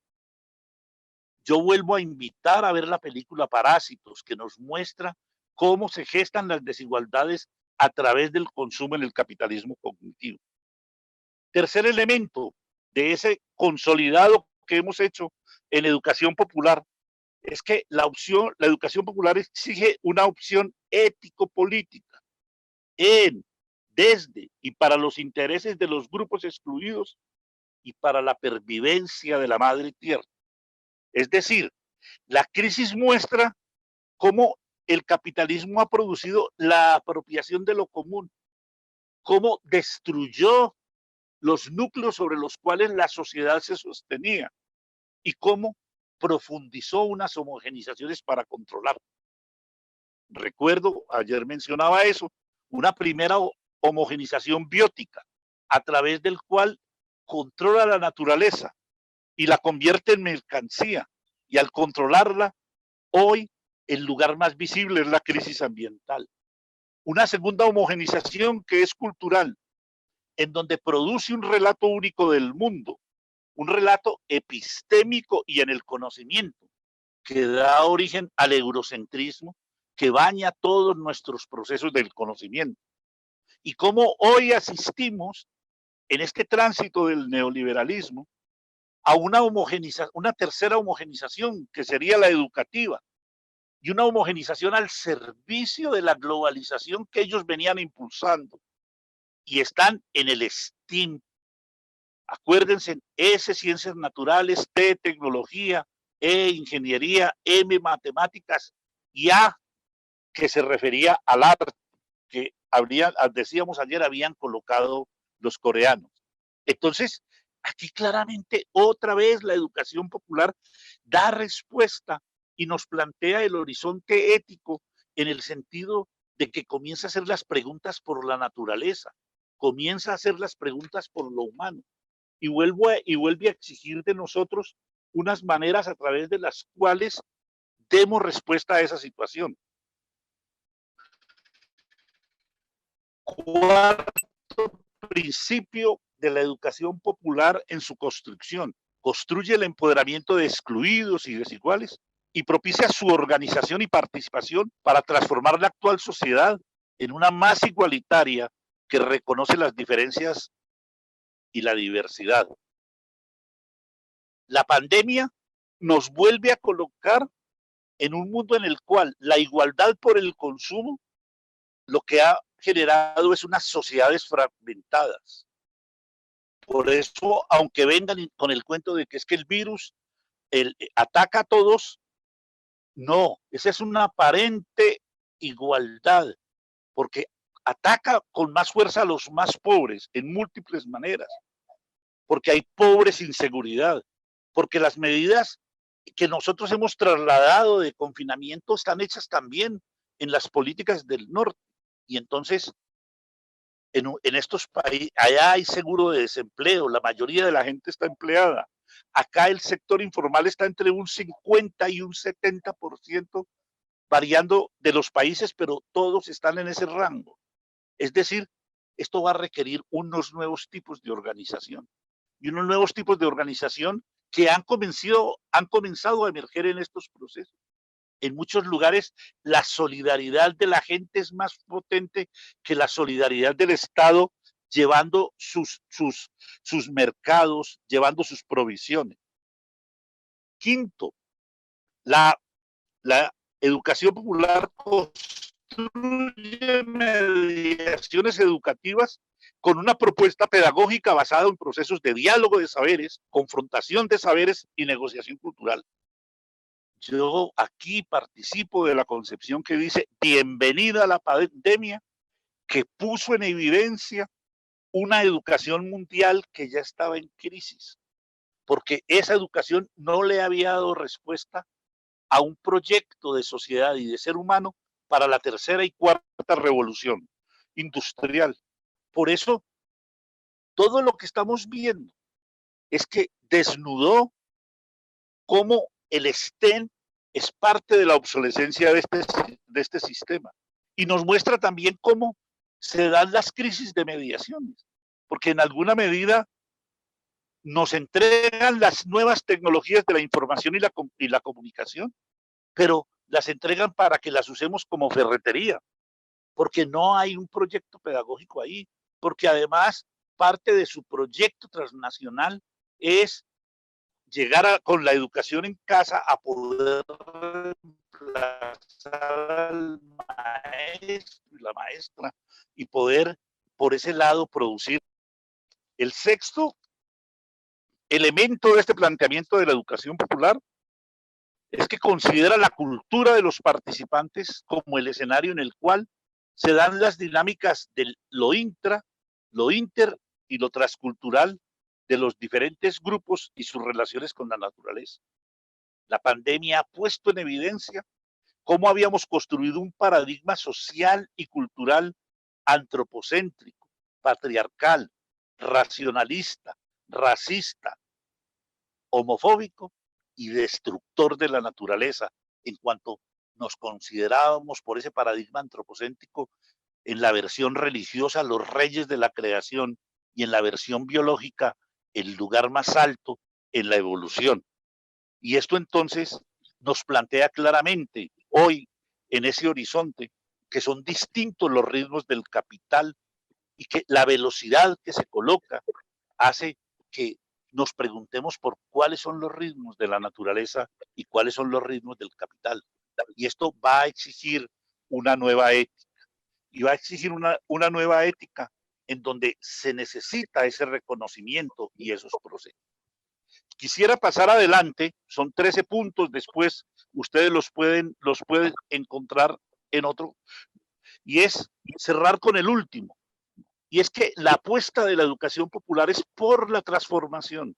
yo vuelvo a invitar a ver la película Parásitos, que nos muestra cómo se gestan las desigualdades a través del consumo en el capitalismo cognitivo. Tercer elemento de ese consolidado que hemos hecho en educación popular es que la educación popular exige una opción ético-política en, desde y para los intereses de los grupos excluidos y para la pervivencia de la madre tierra. Es decir, la crisis muestra cómo el capitalismo ha producido la apropiación de lo común, cómo destruyó los núcleos sobre los cuales la sociedad se sostenía y cómo profundizó unas homogenizaciones para controlar. Recuerdo, ayer mencionaba eso, una primera homogenización biótica a través del cual controla la naturaleza y la convierte en mercancía. Y al controlarla, hoy el lugar más visible es la crisis ambiental. Una segunda homogenización que es cultural, en donde produce un relato único del mundo, un relato epistémico y en el conocimiento, que da origen al eurocentrismo, que baña todos nuestros procesos del conocimiento. Y cómo hoy asistimos en este tránsito del neoliberalismo a una tercera homogenización, que sería la educativa, y una homogenización al servicio de la globalización que ellos venían impulsando, y están en el STEAM. Acuérdense, S, ciencias naturales, T, tecnología, E, ingeniería, M, matemáticas, y A, que se refería al arte, que decíamos ayer, habían colocado los coreanos. Entonces, aquí claramente otra vez la educación popular da respuesta y nos plantea el horizonte ético en el sentido de que comienza a hacer las preguntas por la naturaleza, comienza a hacer las preguntas por lo humano y vuelve a exigir de nosotros unas maneras a través de las cuales demos respuesta a esa situación. Cuarto principio de la educación popular en su construcción: construye el empoderamiento de excluidos y desiguales y propicia su organización y participación para transformar la actual sociedad en una más igualitaria que reconoce las diferencias y la diversidad. La pandemia nos vuelve a colocar en un mundo en el cual la igualdad por el consumo lo que ha generado es unas sociedades fragmentadas. Por eso, aunque vengan con el cuento de que es que el virus ataca a todos, no, esa es una aparente igualdad, porque ataca con más fuerza a los más pobres en múltiples maneras, porque hay pobres sin seguridad, porque las medidas que nosotros hemos trasladado de confinamiento están hechas también en las políticas del norte. Y entonces, en estos países, allá hay seguro de desempleo, la mayoría de la gente está empleada. Acá el sector informal está entre un 50 y un 70%, variando de los países, pero todos están en ese rango. Es decir, esto va a requerir unos nuevos tipos de organización y unos nuevos tipos de organización que han comenzado a emerger en estos procesos. En muchos lugares la solidaridad de la gente es más potente que la solidaridad del Estado, llevando sus mercados, llevando sus provisiones. Quinto, la educación popular construye mediaciones educativas con una propuesta pedagógica basada en procesos de diálogo de saberes, confrontación de saberes y negociación cultural. Yo aquí participo de la concepción que dice bienvenida a la pandemia, que puso en evidencia una educación mundial que ya estaba en crisis, porque esa educación no le había dado respuesta a un proyecto de sociedad y de ser humano para la tercera y cuarta revolución industrial. Por eso, todo lo que estamos viendo es que desnudó cómo el STEM es parte de la obsolescencia de este sistema. Y nos muestra también cómo se dan las crisis de mediaciones, porque en alguna medida nos entregan las nuevas tecnologías de la información y la comunicación, pero las entregan para que las usemos como ferretería, porque no hay un proyecto pedagógico ahí, porque además parte de su proyecto transnacional es llegar con la educación en casa a poder reemplazar al maestro y la maestra y poder por ese lado producir. El sexto elemento de este planteamiento de la educación popular es que considera la cultura de los participantes como el escenario en el cual se dan las dinámicas de lo intra, lo inter y lo transcultural de los diferentes grupos y sus relaciones con la naturaleza. La pandemia ha puesto en evidencia cómo habíamos construido un paradigma social y cultural antropocéntrico, patriarcal, racionalista, racista, homofóbico y destructor de la naturaleza, en cuanto nos considerábamos por ese paradigma antropocéntrico en la versión religiosa los reyes de la creación y en la versión biológica el lugar más alto en la evolución. Y esto entonces nos plantea claramente hoy en ese horizonte que son distintos los ritmos del capital y que la velocidad que se coloca hace que nos preguntemos por cuáles son los ritmos de la naturaleza y cuáles son los ritmos del capital. Y esto va a exigir una nueva ética, y va a exigir una nueva ética en donde se necesita ese reconocimiento y esos procesos. Quisiera pasar adelante, son 13 puntos, después ustedes los pueden encontrar en otro, y es cerrar con el último, y es que la apuesta de la educación popular es por la transformación,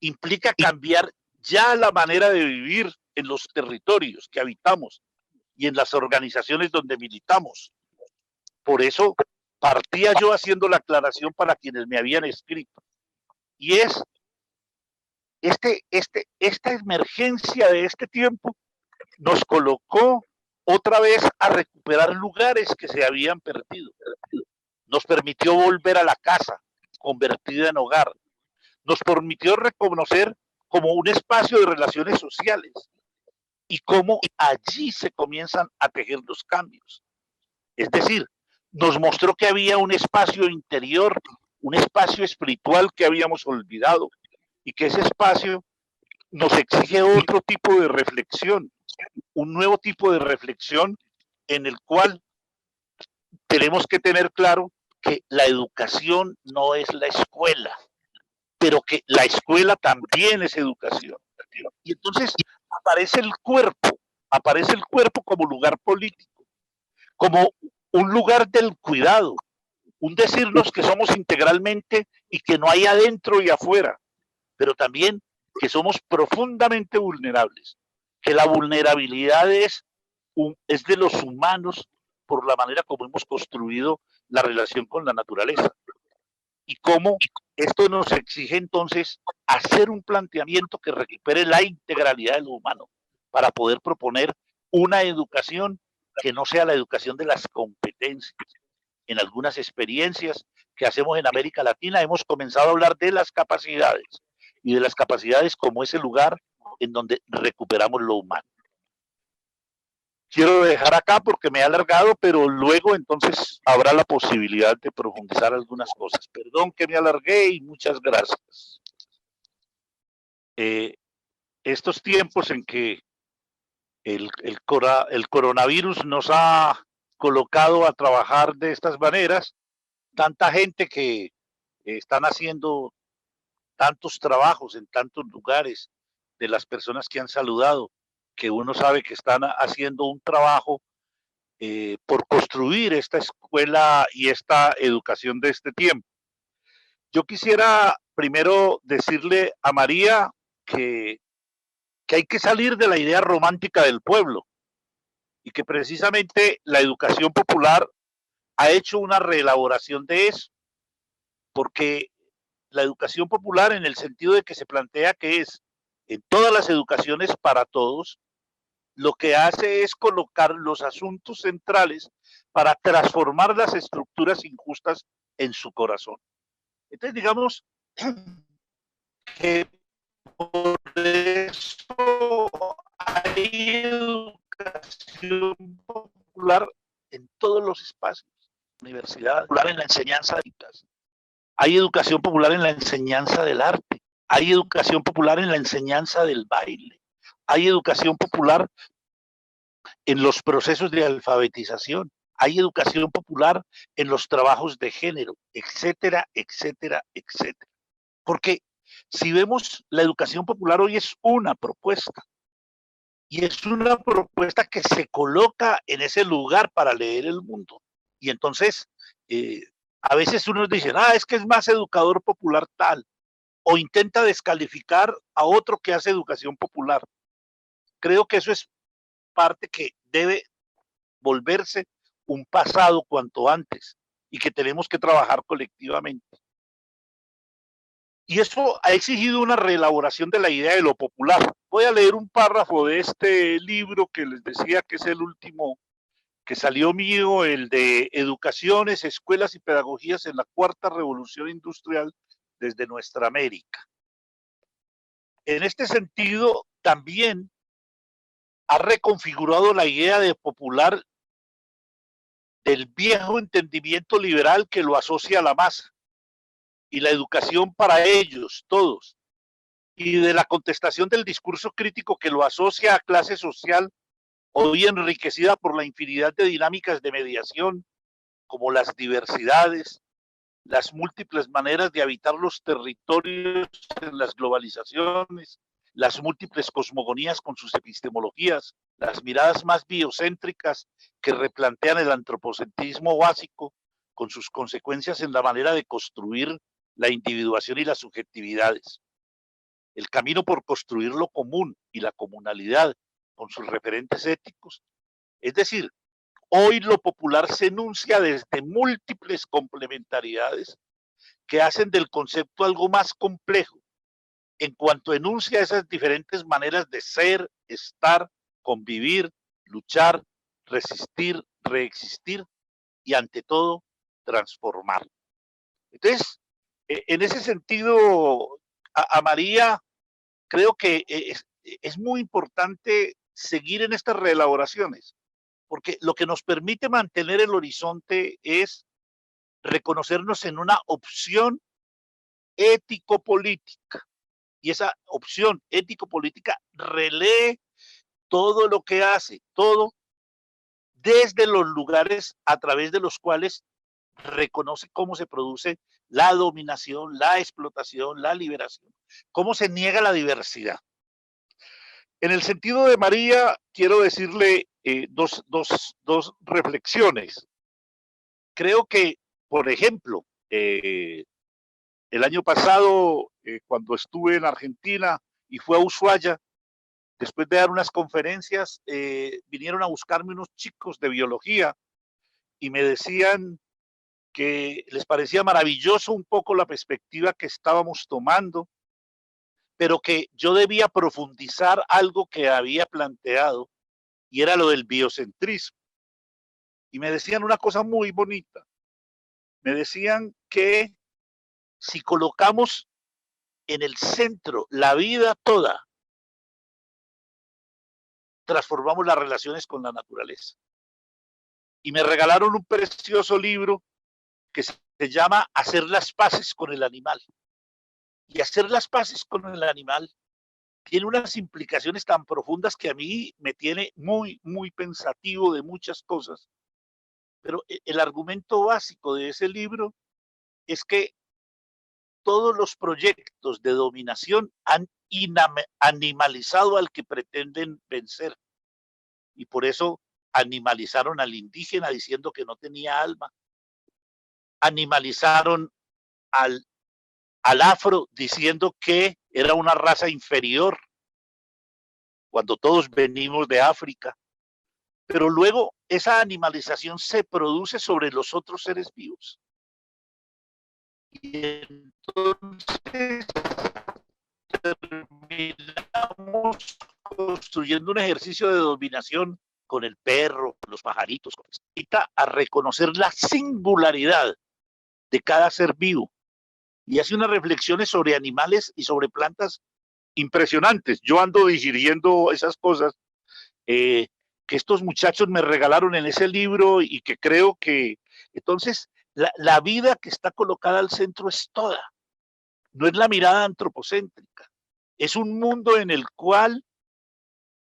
implica cambiar ya la manera de vivir en los territorios que habitamos y en las organizaciones donde militamos. Por eso partía yo haciendo la aclaración para quienes me habían escrito, y es esta emergencia de este tiempo nos colocó otra vez a recuperar lugares que se habían perdido. Nos permitió volver a la casa, convertida en hogar. Nos permitió reconocer como un espacio de relaciones sociales y cómo allí se comienzan a tejer los cambios. Es decir, nos mostró que había un espacio interior, un espacio espiritual que habíamos olvidado y que ese espacio nos exige otro tipo de reflexión, un nuevo tipo de reflexión en el cual tenemos que tener claro que la educación no es la escuela, pero que la escuela también es educación. Y entonces aparece el cuerpo como lugar político, como un lugar del cuidado, un decirnos que somos integralmente y que no hay adentro y afuera, pero también que somos profundamente vulnerables, que la vulnerabilidad es de los humanos por la manera como hemos construido la relación con la naturaleza y cómo esto nos exige entonces hacer un planteamiento que recupere la integralidad de lo humano para poder proponer una educación que no sea la educación de las competencias. En algunas experiencias que hacemos en América Latina hemos comenzado a hablar de las capacidades y de las capacidades como ese lugar en donde recuperamos lo humano. Quiero dejar acá porque me he alargado, pero luego entonces habrá la posibilidad de profundizar algunas cosas. Perdón que me alargué y muchas gracias. Estos tiempos en que el coronavirus nos ha colocado a trabajar de estas maneras, tanta gente que están haciendo tantos trabajos en tantos lugares, de las personas que han saludado, que uno sabe que están haciendo un trabajo por construir esta escuela y esta educación de este tiempo. Yo quisiera primero decirle a María que hay que salir de la idea romántica del pueblo y que precisamente la educación popular ha hecho una reelaboración de eso, porque la educación popular en el sentido de que se plantea que es en todas las educaciones para todos, lo que hace es colocar los asuntos centrales para transformar las estructuras injustas en su corazón. Entonces, digamos, que por eso hay educación popular en todos los espacios. Universidad popular en la enseñanza de las, hay educación popular en la enseñanza del arte, hay educación popular en la enseñanza del baile, hay educación popular en los procesos de alfabetización, hay educación popular en los trabajos de género, etcétera, etcétera, etcétera. Porque si vemos, la educación popular hoy es una propuesta, y es una propuesta que se coloca en ese lugar para leer el mundo. Y entonces, a veces uno dice, es que es más educador popular tal, o intenta descalificar a otro que hace educación popular. Creo que eso es parte que debe volverse un pasado cuanto antes y que tenemos que trabajar colectivamente. Y eso ha exigido una reelaboración de la idea de lo popular. Voy a leer un párrafo de este libro que les decía que es el último que salió mío, el de Educaciones, Escuelas y Pedagogías en la Cuarta Revolución Industrial desde nuestra América. En este sentido, también ha reconfigurado la idea de popular del viejo entendimiento liberal que lo asocia a la masa y la educación para ellos, todos, y de la contestación del discurso crítico que lo asocia a clase social hoy enriquecida por la infinidad de dinámicas de mediación, como las diversidades, las múltiples maneras de habitar los territorios en las globalizaciones, las múltiples cosmogonías con sus epistemologías, las miradas más biocéntricas que replantean el antropocentrismo básico con sus consecuencias en la manera de construir la individuación y las subjetividades. El camino por construir lo común y la comunalidad con sus referentes éticos. Es decir, hoy lo popular se enuncia desde múltiples complementariedades que hacen del concepto algo más complejo en cuanto enuncia esas diferentes maneras de ser, estar, convivir, luchar, resistir, reexistir y ante todo transformar. Entonces, en ese sentido, a María creo que es muy importante seguir en estas reelaboraciones, porque lo que nos permite mantener el horizonte es reconocernos en una opción ético-política. Y esa opción ético-política relee todo lo que hace, todo desde los lugares a través de los cuales reconoce cómo se produce la dominación, la explotación, la liberación, cómo se niega la diversidad. En el sentido de María, quiero decirle dos reflexiones. Creo que, por ejemplo, el año pasado, cuando estuve en Argentina y fue a Ushuaia, después de dar unas conferencias, vinieron a buscarme unos chicos de biología y me decían que les parecía maravilloso un poco la perspectiva que estábamos tomando, pero que yo debía profundizar algo que había planteado y era lo del biocentrismo. Y me decían una cosa muy bonita. Me decían que si colocamos en el centro la vida toda, transformamos las relaciones con la naturaleza. Y me regalaron un precioso libro que se llama Hacer las paces con el animal. Y hacer las paces con el animal tiene unas implicaciones tan profundas que a mí me tiene muy, muy pensativo de muchas cosas. Pero el argumento básico de ese libro es que todos los proyectos de dominación han animalizado al que pretenden vencer. Y por eso animalizaron al indígena diciendo que no tenía alma. Animalizaron al afro diciendo que era una raza inferior, cuando todos venimos de África. Pero luego esa animalización se produce sobre los otros seres vivos. Y entonces terminamos construyendo un ejercicio de dominación con el perro, con los pajaritos, a reconocer la singularidad de cada ser vivo y hace unas reflexiones sobre animales y sobre plantas impresionantes. Yo ando digiriendo esas cosas que estos muchachos me regalaron en ese libro y que creo que entonces la vida que está colocada al centro es toda, no es la mirada antropocéntrica, es un mundo en el cual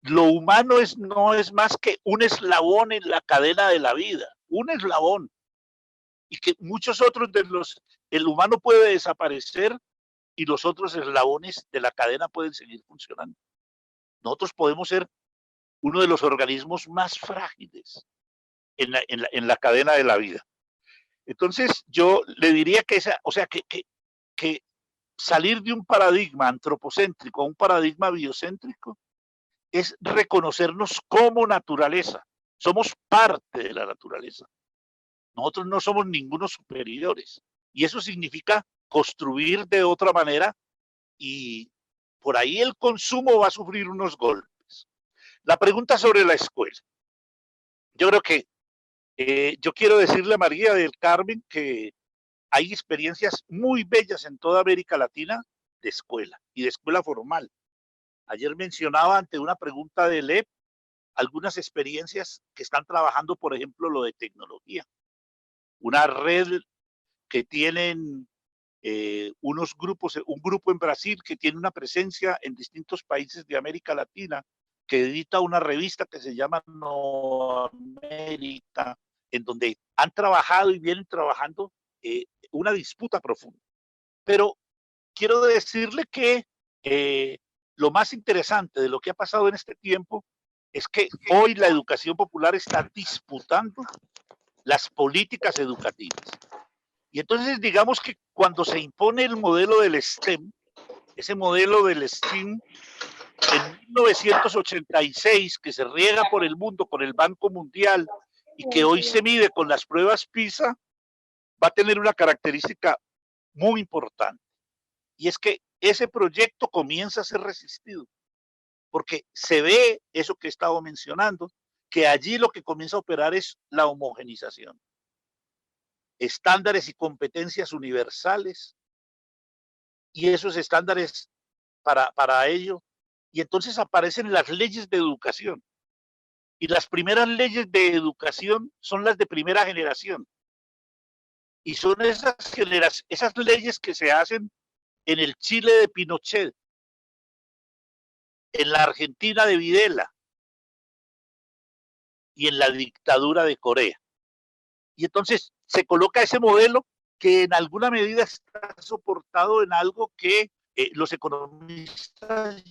lo humano no es más que un eslabón en la cadena de la vida, un eslabón, y que muchos otros el humano puede desaparecer y los otros eslabones de la cadena pueden seguir funcionando. Nosotros podemos ser uno de los organismos más frágiles en la cadena de la vida. Entonces, yo le diría que que salir de un paradigma antropocéntrico a un paradigma biocéntrico es reconocernos como naturaleza. Somos parte de la naturaleza. Nosotros no somos ningunos superiores. Y eso significa construir de otra manera y por ahí el consumo va a sufrir unos golpes. La pregunta sobre la escuela. Yo creo que yo quiero decirle a María del Carmen que hay experiencias muy bellas en toda América Latina de escuela y de escuela formal. Ayer mencionaba ante una pregunta de LEP algunas experiencias que están trabajando, por ejemplo, lo de tecnología. Una red que tienen unos grupos, un grupo en Brasil que tiene una presencia en distintos países de América Latina, que edita una revista que se llama No América, en donde han trabajado y vienen trabajando una disputa profunda. Pero quiero decirle que lo más interesante de lo que ha pasado en este tiempo es que hoy la educación popular está disputando las políticas educativas. Y entonces digamos que cuando se impone el modelo del STEM, ese modelo del STEM en 1986 que se riega por el mundo con el Banco Mundial y que hoy se mide con las pruebas PISA, va a tener una característica muy importante. Y es que ese proyecto comienza a ser resistido, porque se ve eso que he estado mencionando, que allí lo que comienza a operar es la homogenización. Estándares y competencias universales, y esos estándares para ello, y entonces aparecen las leyes de educación. Y las primeras leyes de educación son las de primera generación. Y son esas leyes que se hacen en el Chile de Pinochet, en la Argentina de Videla y en la dictadura de Corea. Y entonces se coloca ese modelo que en alguna medida está soportado en algo que los economistas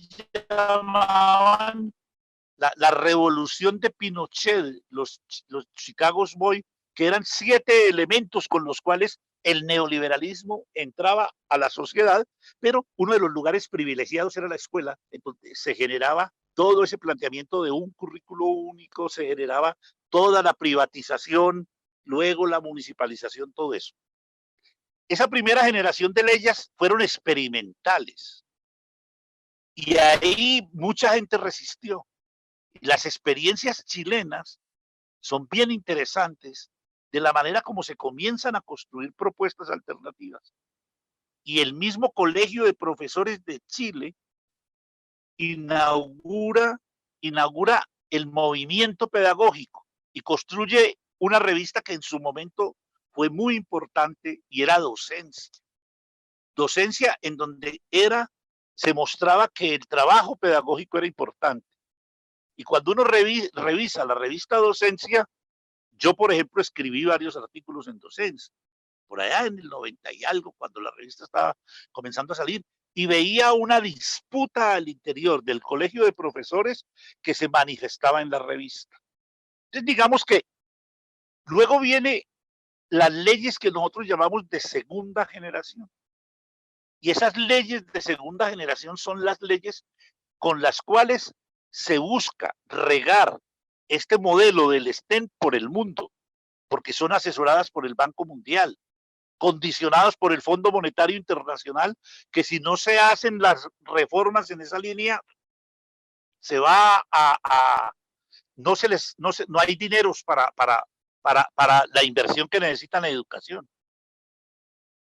llamaban la revolución de Pinochet, los Chicago Boys, que eran 7 elementos con los cuales el neoliberalismo entraba a la sociedad, pero uno de los lugares privilegiados era la escuela, entonces se generaba todo ese planteamiento de un currículo único, se generaba toda la privatización, luego la municipalización, todo eso. Esa primera generación de leyes fueron experimentales y ahí mucha gente resistió. Las experiencias chilenas son bien interesantes de la manera como se comienzan a construir propuestas alternativas. Y el mismo Colegio de Profesores de Chile inaugura el movimiento pedagógico y construye una revista que en su momento fue muy importante y era Docencia. Docencia en donde se mostraba que el trabajo pedagógico era importante. Y cuando uno revisa la revista Docencia, yo, por ejemplo, escribí varios artículos en Docencia, por allá en el 90 y algo, cuando la revista estaba comenzando a salir, y veía una disputa al interior del colegio de profesores que se manifestaba en la revista. Entonces, digamos que luego viene las leyes que nosotros llamamos de segunda generación. Y esas leyes de segunda generación son las leyes con las cuales se busca regar este modelo del STEM por el mundo, porque son asesoradas por el Banco Mundial, condicionados por el Fondo Monetario Internacional, que si no se hacen las reformas en esa línea, se va no hay dineros para la inversión que necesitan en educación.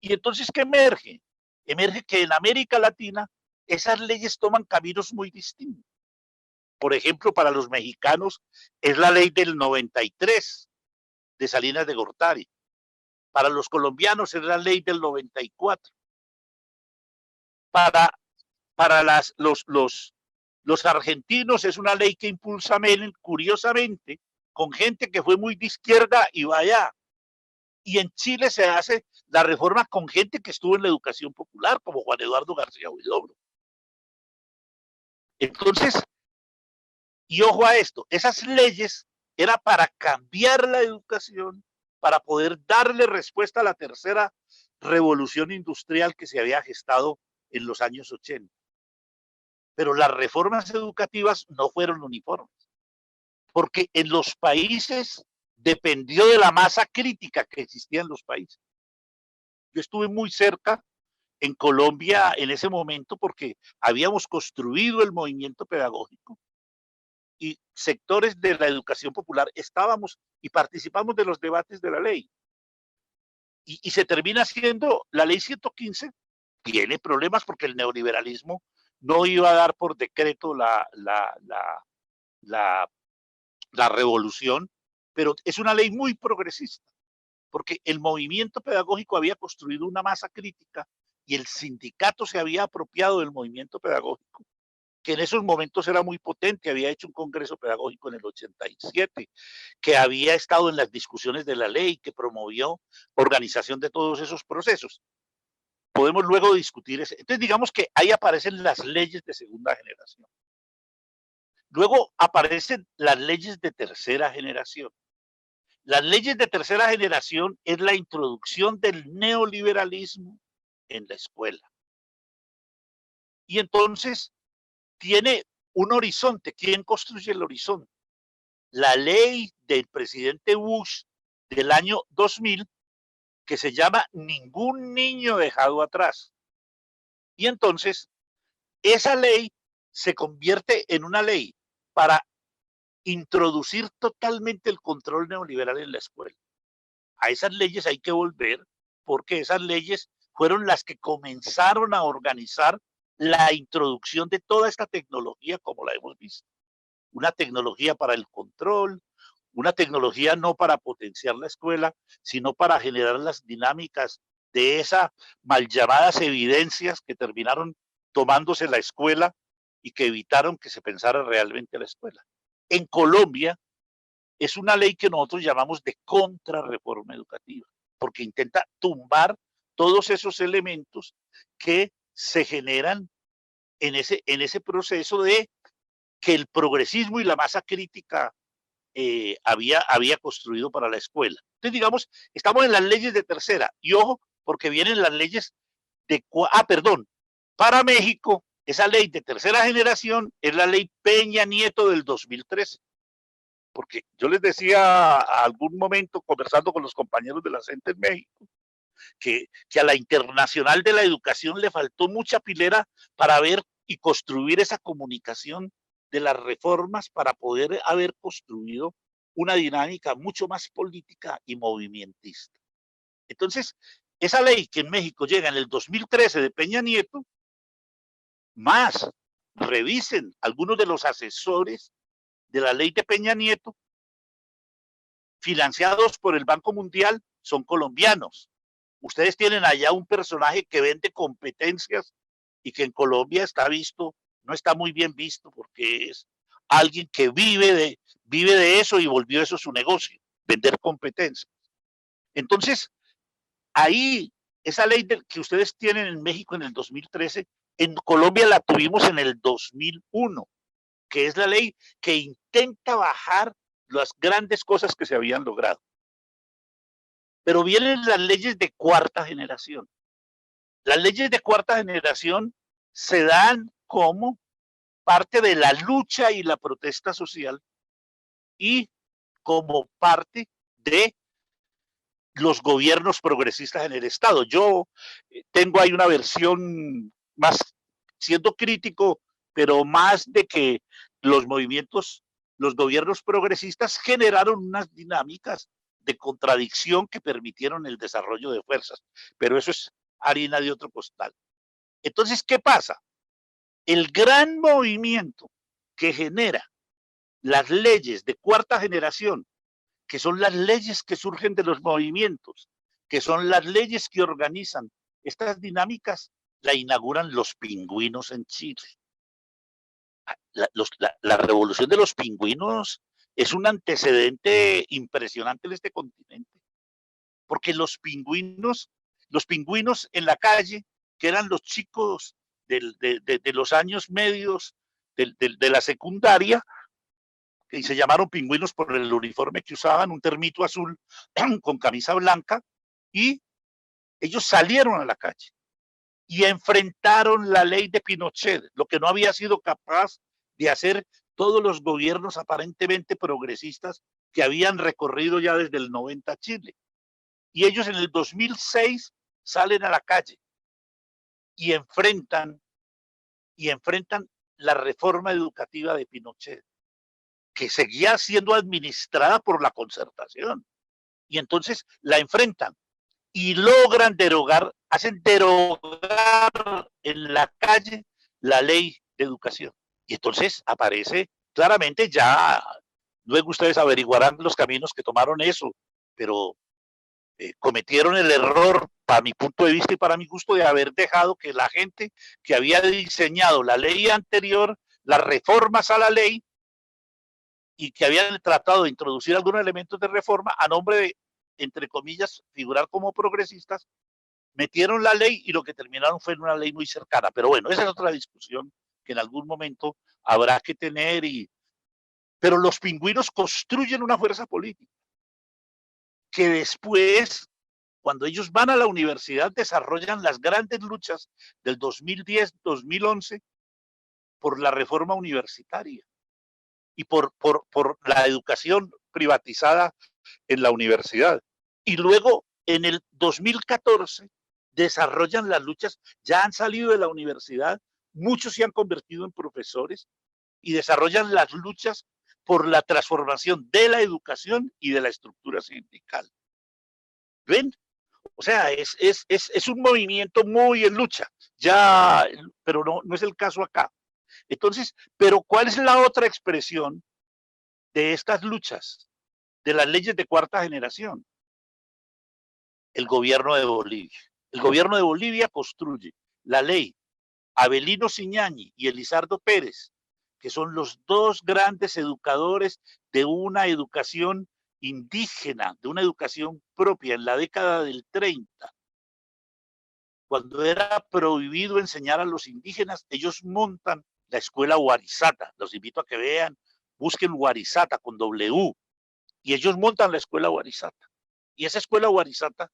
Y entonces, ¿qué emerge? emerge que en América Latina esas leyes toman caminos muy distintos. Por ejemplo, para los mexicanos es la ley del 93 de Salinas de Gortari. Para los colombianos es la ley del 94. Para, los argentinos es una ley que impulsa Menem, curiosamente, con gente que fue muy de izquierda y vaya. Y en Chile se hace la reforma con gente que estuvo en la educación popular, como Juan Eduardo García Huidobro. Entonces, y ojo a esto, esas leyes era para cambiar la educación, para poder darle respuesta a la tercera revolución industrial que se había gestado en los años 80. Pero las reformas educativas no fueron uniformes, porque en los países dependió de la masa crítica que existía en los países. Yo estuve muy cerca en Colombia en ese momento porque habíamos construido el movimiento pedagógico y sectores de la educación popular estábamos y participamos de los debates de la ley. Y se termina haciendo la ley 115, tiene problemas porque el neoliberalismo no iba a dar por decreto la revolución, pero es una ley muy progresista, porque el movimiento pedagógico había construido una masa crítica y el sindicato se había apropiado del movimiento pedagógico, que en esos momentos era muy potente, había hecho un congreso pedagógico en el 87, que había estado en las discusiones de la ley, que promovió organización de todos esos procesos. Podemos luego discutir eso. Entonces, digamos que ahí aparecen las leyes de segunda generación. Luego aparecen las leyes de tercera generación. Las leyes de tercera generación es la introducción del neoliberalismo en la escuela. Y entonces tiene un horizonte. ¿Quién construye el horizonte? La ley del presidente Bush del año 2000, que se llama Ningún niño dejado atrás. Y entonces, esa ley se convierte en una ley para introducir totalmente el control neoliberal en la escuela. A esas leyes hay que volver porque esas leyes fueron las que comenzaron a organizar la introducción de toda esta tecnología como la hemos visto. Una tecnología para el control, una tecnología no para potenciar la escuela, sino para generar las dinámicas de esas mal llamadas evidencias que terminaron tomándose la escuela y que evitaron que se pensara realmente la escuela. En Colombia es una ley que nosotros llamamos de contrarreforma educativa, porque intenta tumbar todos esos elementos que se generan en ese proceso de que el progresismo y la masa crítica había construido para la escuela. Entonces, digamos, estamos en las leyes de tercera, y ojo, porque vienen las leyes perdón, para México, esa ley de tercera generación es la ley Peña Nieto del 2013. Porque yo les decía a algún momento, conversando con los compañeros de la CENTE en México, que a la internacional de la educación le faltó mucha pilera para ver y construir esa comunicación de las reformas para poder haber construido una dinámica mucho más política y movimentista. Entonces, esa ley que en México llega en el 2013 de Peña Nieto, más revisen algunos de los asesores de la ley de Peña Nieto, financiados por el Banco Mundial, son colombianos. Ustedes tienen allá un personaje que vende competencias y que en Colombia está visto, no está muy bien visto porque es alguien que vive de eso y volvió eso su negocio, vender competencias. Entonces, ahí, esa ley que ustedes tienen en México en el 2013, en Colombia la tuvimos en el 2001, que es la ley que intenta bajar las grandes cosas que se habían logrado. Pero vienen las leyes de cuarta generación. Las leyes de cuarta generación se dan como parte de la lucha y la protesta social y como parte de los gobiernos progresistas en el Estado. Yo tengo ahí una versión más siendo crítico, pero más de que los movimientos, los gobiernos progresistas generaron unas dinámicas de contradicción que permitieron el desarrollo de fuerzas, pero eso es harina de otro costal. Entonces, ¿qué pasa? El gran movimiento que genera las leyes de cuarta generación, que son las leyes que surgen de los movimientos, que son las leyes que organizan estas dinámicas, la inauguran los pingüinos en Chile. La revolución de los pingüinos es un antecedente impresionante en este continente, porque los pingüinos en la calle, que eran los chicos de los años medios de la secundaria, y se llamaron pingüinos por el uniforme que usaban, un termito azul con camisa blanca, y ellos salieron a la calle y enfrentaron la ley de Pinochet, lo que no había sido capaz de hacer todos los gobiernos aparentemente progresistas que habían recorrido ya desde el 90 Chile. Y ellos en el 2006 salen a la calle y enfrentan la reforma educativa de Pinochet, que seguía siendo administrada por la Concertación. Y entonces la enfrentan y logran hacen derogar en la calle la ley de educación. Y entonces aparece claramente, ya luego ustedes averiguarán los caminos que tomaron eso, pero cometieron el error, para mi punto de vista y para mi gusto, de haber dejado que la gente que había diseñado la ley anterior, las reformas a la ley, y que habían tratado de introducir algunos elementos de reforma a nombre de, entre comillas, figurar como progresistas, metieron la ley y lo que terminaron fue una ley muy cercana. Pero bueno, esa es otra discusión que en algún momento habrá que tener. Pero los pingüinos construyen una fuerza política que después, cuando ellos van a la universidad, desarrollan las grandes luchas del 2010-2011 por la reforma universitaria y por la educación privatizada en la universidad. Y luego, en el 2014, desarrollan las luchas, ya han salido de la universidad, muchos se han convertido en profesores y desarrollan las luchas por la transformación de la educación y de la estructura sindical. ¿Ven? O sea, es un movimiento muy en lucha, ya, pero no es el caso acá. Entonces, pero ¿cuál es la otra expresión de estas luchas, de las leyes de cuarta generación? El gobierno de Bolivia. El gobierno de Bolivia construye la ley Avelino Ciñañi y Elizardo Pérez, que son los dos grandes educadores de una educación indígena, de una educación propia en la década del 30. Cuando era prohibido enseñar a los indígenas, ellos montan la escuela Warizata. Los invito a que vean, busquen Warizata con W, y ellos montan la escuela Warizata. Y esa escuela Warizata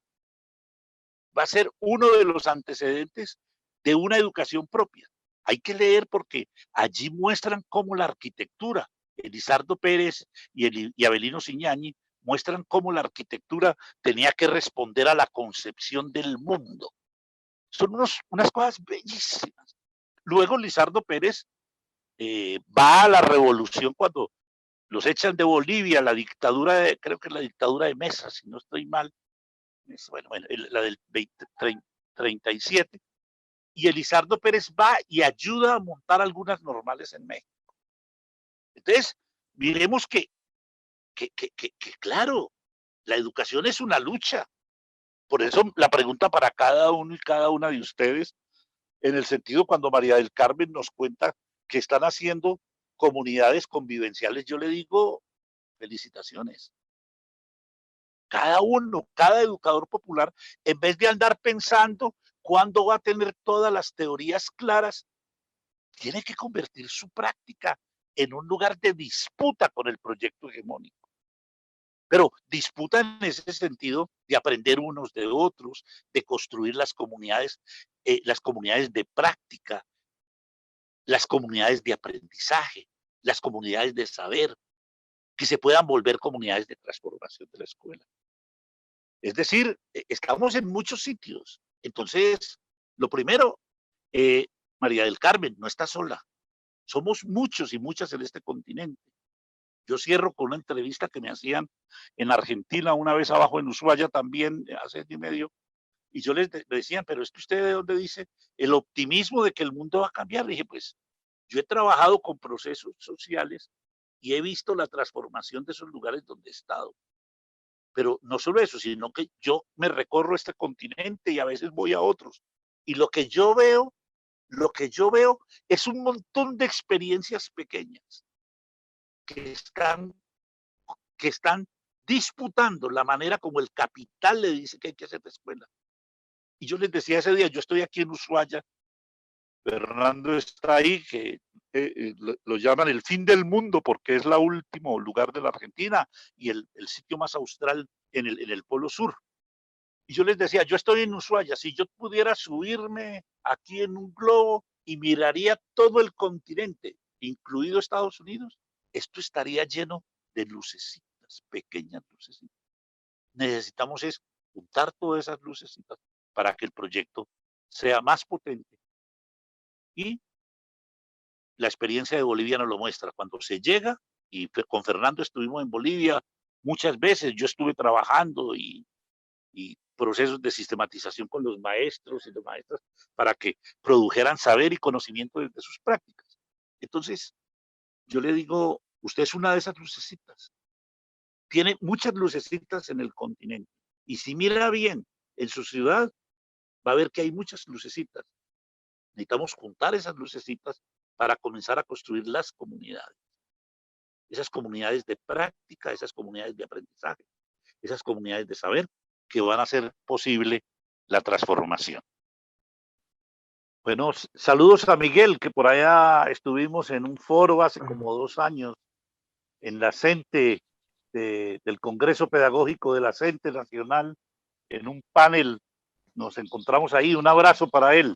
va a ser uno de los antecedentes de una educación propia. Hay que leer porque allí muestran cómo la arquitectura, Elizardo Pérez y Avelino Ciñañi, muestran cómo la arquitectura tenía que responder a la concepción del mundo. Son unas cosas bellísimas. Luego Lizardo Pérez va a la revolución cuando los echan de Bolivia, la dictadura, creo que es la dictadura de Mesa, si no estoy mal, bueno, la del 37, y Elizardo Pérez va y ayuda a montar algunas normales en México. Entonces, miremos que claro, la educación es una lucha. Por eso la pregunta para cada uno y cada una de ustedes, en el sentido cuando María del Carmen nos cuenta que están haciendo comunidades convivenciales, yo le digo, felicitaciones. Cada uno, cada educador popular, en vez de andar pensando cuándo va a tener todas las teorías claras, tiene que convertir su práctica en un lugar de disputa con el proyecto hegemónico. Pero disputa en ese sentido de aprender unos de otros, de construir las comunidades de práctica, las comunidades de aprendizaje, las comunidades de saber, que se puedan volver comunidades de transformación de la escuela. Es decir, estamos en muchos sitios. Entonces, lo primero, María del Carmen no está sola. Somos muchos y muchas en este continente. Yo cierro con una entrevista que me hacían en Argentina una vez abajo en Ushuaia también, hace año y medio, Y yo me decían, pero es que usted de dónde dice el optimismo de que el mundo va a cambiar. Le dije, pues yo he trabajado con procesos sociales y he visto la transformación de esos lugares donde he estado. Pero no solo eso, sino que yo me recorro este continente y a veces voy a otros. Y lo que yo veo es un montón de experiencias pequeñas que están, que están disputando la manera como el capital le dice que hay que hacer la escuela. Y yo les decía ese día, yo estoy aquí en Ushuaia, Fernando está ahí, que lo llaman el fin del mundo porque es el último lugar de la Argentina y el sitio más austral en el Polo Sur. Y yo les decía, yo estoy en Ushuaia, si yo pudiera subirme aquí en un globo y miraría todo el continente, incluido Estados Unidos, esto estaría lleno de lucecitas, pequeñas lucecitas. Necesitamos es juntar todas esas lucecitas para que el proyecto sea más potente. Y la experiencia de Bolivia nos lo muestra. Cuando se llega, y con Fernando estuvimos en Bolivia muchas veces, yo estuve trabajando y procesos de sistematización con los maestros y las maestras para que produjeran saber y conocimiento desde sus prácticas. Entonces, yo le digo, usted es una de esas lucecitas. Tiene muchas lucecitas en el continente. Y si mira bien en su ciudad, va a ver que hay muchas lucecitas. Necesitamos juntar esas lucecitas para comenzar a construir las comunidades. Esas comunidades de práctica, esas comunidades de aprendizaje, esas comunidades de saber que van a hacer posible la transformación. Bueno, saludos a Miguel, que por allá estuvimos en un foro hace como 2 años en la CENTE, del Congreso Pedagógico de la CENTE Nacional, en un panel. Nos encontramos ahí. Un abrazo para él.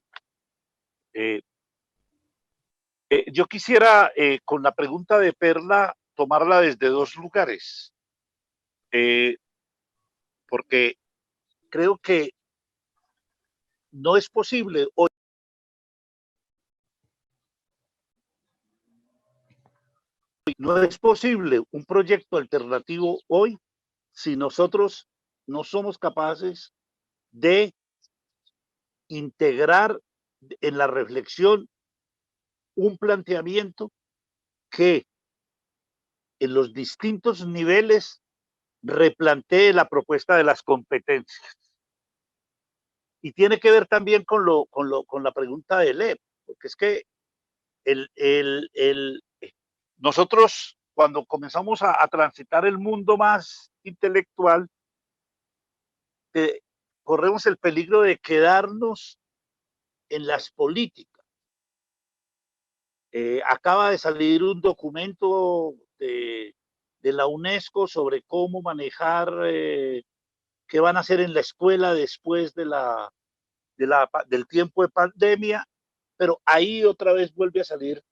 Yo quisiera, con la pregunta de Perla, tomarla desde 2 lugares, porque creo que no es posible hoy, no es posible un proyecto alternativo hoy si nosotros no somos capaces de integrar en la reflexión un planteamiento que en los distintos niveles replantee la propuesta de las competencias. Y tiene que ver también con la pregunta de Lev, porque es que nosotros cuando comenzamos a transitar el mundo más intelectual, corremos el peligro de quedarnos en las políticas. Acaba de salir un documento de la UNESCO sobre cómo manejar, qué van a hacer en la escuela después del tiempo de pandemia, pero ahí otra vez vuelve a salir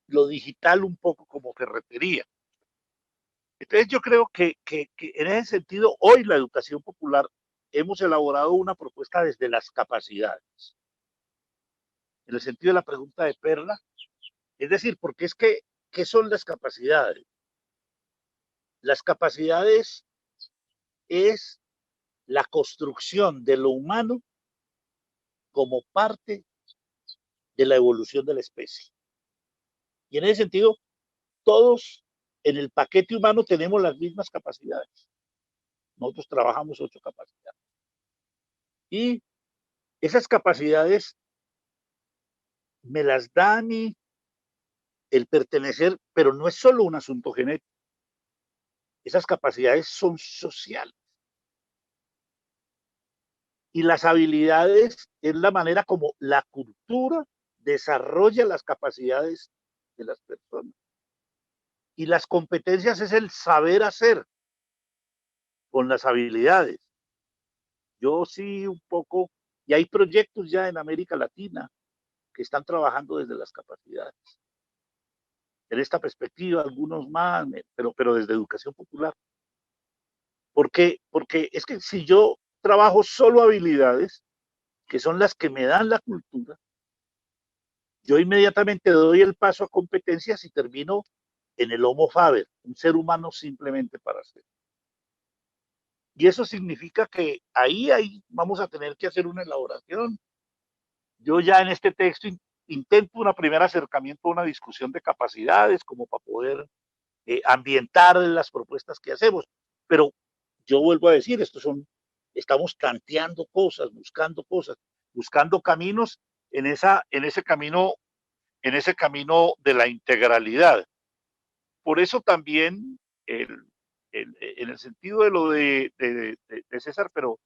lo digital un poco como ferretería. Entonces yo creo que en ese sentido, hoy la educación popular hemos elaborado una propuesta desde las capacidades. En el sentido de la pregunta de Perla, es decir, porque es que, ¿qué son las capacidades? Las capacidades es la construcción de lo humano como parte de la evolución de la especie. Y en ese sentido, todos en el paquete humano tenemos las mismas capacidades. Nosotros trabajamos 8 capacidades. Y esas capacidades me las da a mí el pertenecer, pero no es solo un asunto genético. Esas capacidades son sociales. Y las habilidades es la manera como la cultura desarrolla las capacidades de las personas. Y las competencias es el saber hacer con las habilidades. Yo sí un poco, y hay proyectos ya en América Latina que están trabajando desde las capacidades. En esta perspectiva, algunos más, pero desde educación popular. Porque es que si yo trabajo solo habilidades, que son las que me dan la cultura, yo inmediatamente doy el paso a competencias y termino en el homo faber, un ser humano simplemente para ser. Y eso significa que ahí vamos a tener que hacer una elaboración. Yo ya en este texto intento un primer acercamiento a una discusión de capacidades como para poder ambientar las propuestas que hacemos. Pero yo vuelvo a decir, estamos tanteando cosas, buscando caminos en ese camino de la integralidad. Por eso también, en el sentido de lo de César, pero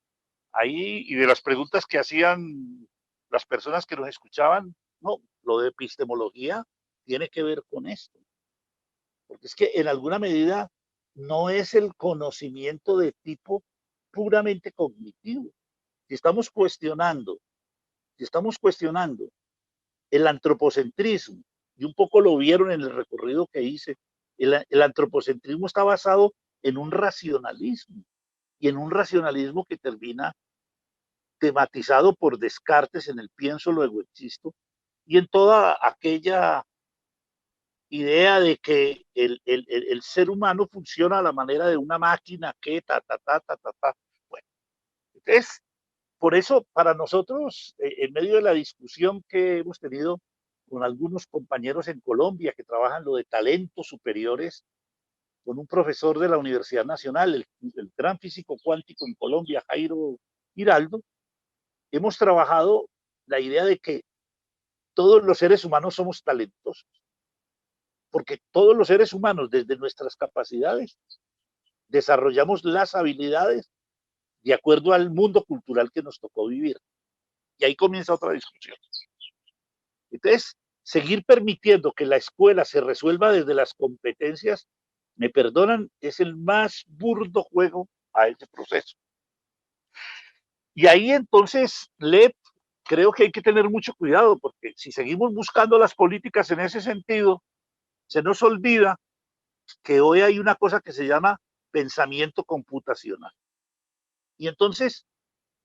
ahí y de las preguntas que hacían las personas que nos escuchaban, no, lo de epistemología tiene que ver con esto, porque es que en alguna medida no es el conocimiento de tipo puramente cognitivo. Si estamos cuestionando, si estamos cuestionando el antropocentrismo, y un poco lo vieron en el recorrido que hice, el antropocentrismo está basado en un racionalismo, y en un racionalismo que termina tematizado por Descartes en el pienso, luego existo, y en toda aquella idea de que el ser humano funciona a la manera de una máquina que ta. Bueno, entonces, por eso, para nosotros, en medio de la discusión que hemos tenido con algunos compañeros en Colombia que trabajan lo de talentos superiores, con un profesor de la Universidad Nacional, el gran físico cuántico en Colombia, Jairo Giraldo, hemos trabajado la idea de que todos los seres humanos somos talentosos, porque todos los seres humanos, desde nuestras capacidades, desarrollamos las habilidades de acuerdo al mundo cultural que nos tocó vivir. Y ahí comienza otra discusión. Entonces, seguir permitiendo que la escuela se resuelva desde las competencias, me perdonan, es el más burdo juego a ese proceso. Y ahí entonces, LEP, creo que hay que tener mucho cuidado, porque si seguimos buscando las políticas en ese sentido, se nos olvida que hoy hay una cosa que se llama pensamiento computacional. Y entonces,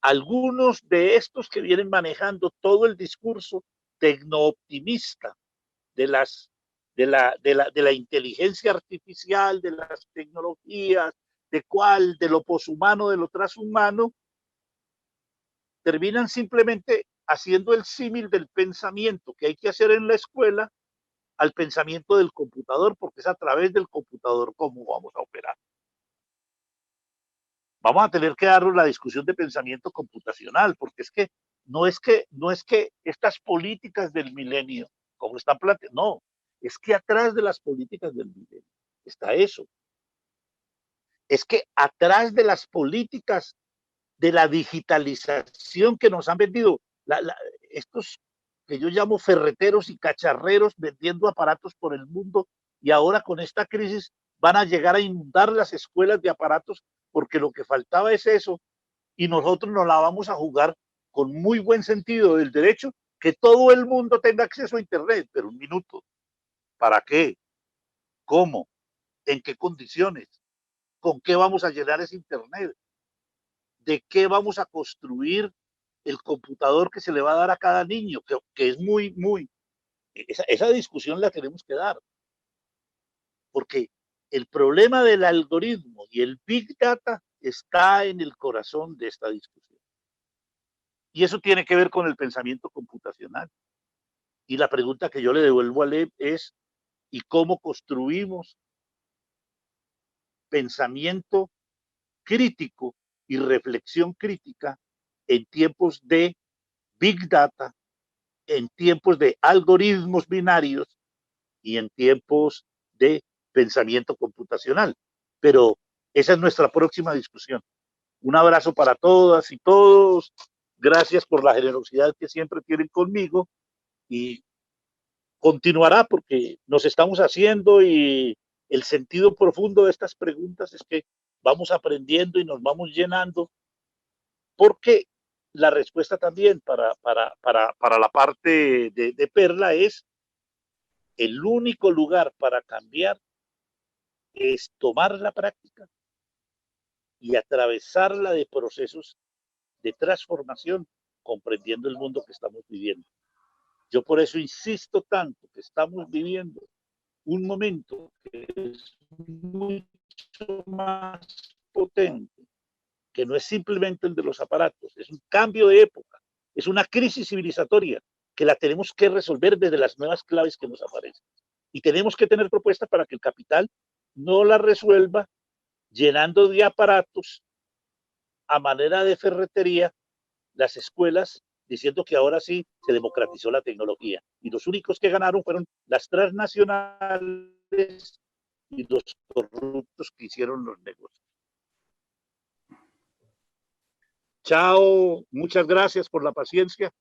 algunos de estos que vienen manejando todo el discurso tecnooptimista de la inteligencia artificial, de las tecnologías, de lo poshumano, de lo transhumano, terminan simplemente haciendo el símil del pensamiento que hay que hacer en la escuela al pensamiento del computador, porque es a través del computador cómo vamos a operar. Vamos a tener que darnos la discusión de pensamiento computacional, porque no es que estas políticas del milenio, como están planteadas, no, es que atrás de las políticas del milenio está eso. Es que atrás de las políticas de la digitalización que nos han vendido, estos que yo llamo ferreteros y cacharreros vendiendo aparatos por el mundo, y ahora con esta crisis van a llegar a inundar las escuelas de aparatos, porque lo que faltaba es eso, y nosotros nos la vamos a jugar con muy buen sentido del derecho, que todo el mundo tenga acceso a Internet. Pero un minuto, ¿para qué? ¿Cómo? ¿En qué condiciones? ¿Con qué vamos a llenar ese Internet? ¿De qué vamos a construir el computador que se le va a dar a cada niño? Que es esa discusión la tenemos que dar, porque el problema del algoritmo y el Big Data está en el corazón de esta discusión. Y eso tiene que ver con el pensamiento computacional. Y la pregunta que yo le devuelvo a Lev es, ¿y cómo construimos pensamiento crítico y reflexión crítica en tiempos de Big Data, en tiempos de algoritmos binarios y en tiempos de pensamiento computacional? Pero esa es nuestra próxima discusión. Un abrazo para todas y todos. Gracias por la generosidad que siempre tienen conmigo, y continuará porque nos estamos haciendo, y el sentido profundo de estas preguntas es que vamos aprendiendo y nos vamos llenando, porque la respuesta también para la parte de Perla es el único lugar para cambiar es tomar la práctica y atravesarla de procesos de transformación, comprendiendo el mundo que estamos viviendo. Yo por eso insisto tanto que estamos viviendo un momento que es mucho más potente que no es simplemente el de los aparatos, es un cambio de época, es una crisis civilizatoria que la tenemos que resolver desde las nuevas claves que nos aparecen. Y tenemos que tener propuestas para que el capital no la resuelva llenando de aparatos a manera de ferretería las escuelas, diciendo que ahora sí se democratizó la tecnología. Y los únicos que ganaron fueron las transnacionales y los corruptos que hicieron los negocios. Chao, muchas gracias por la paciencia.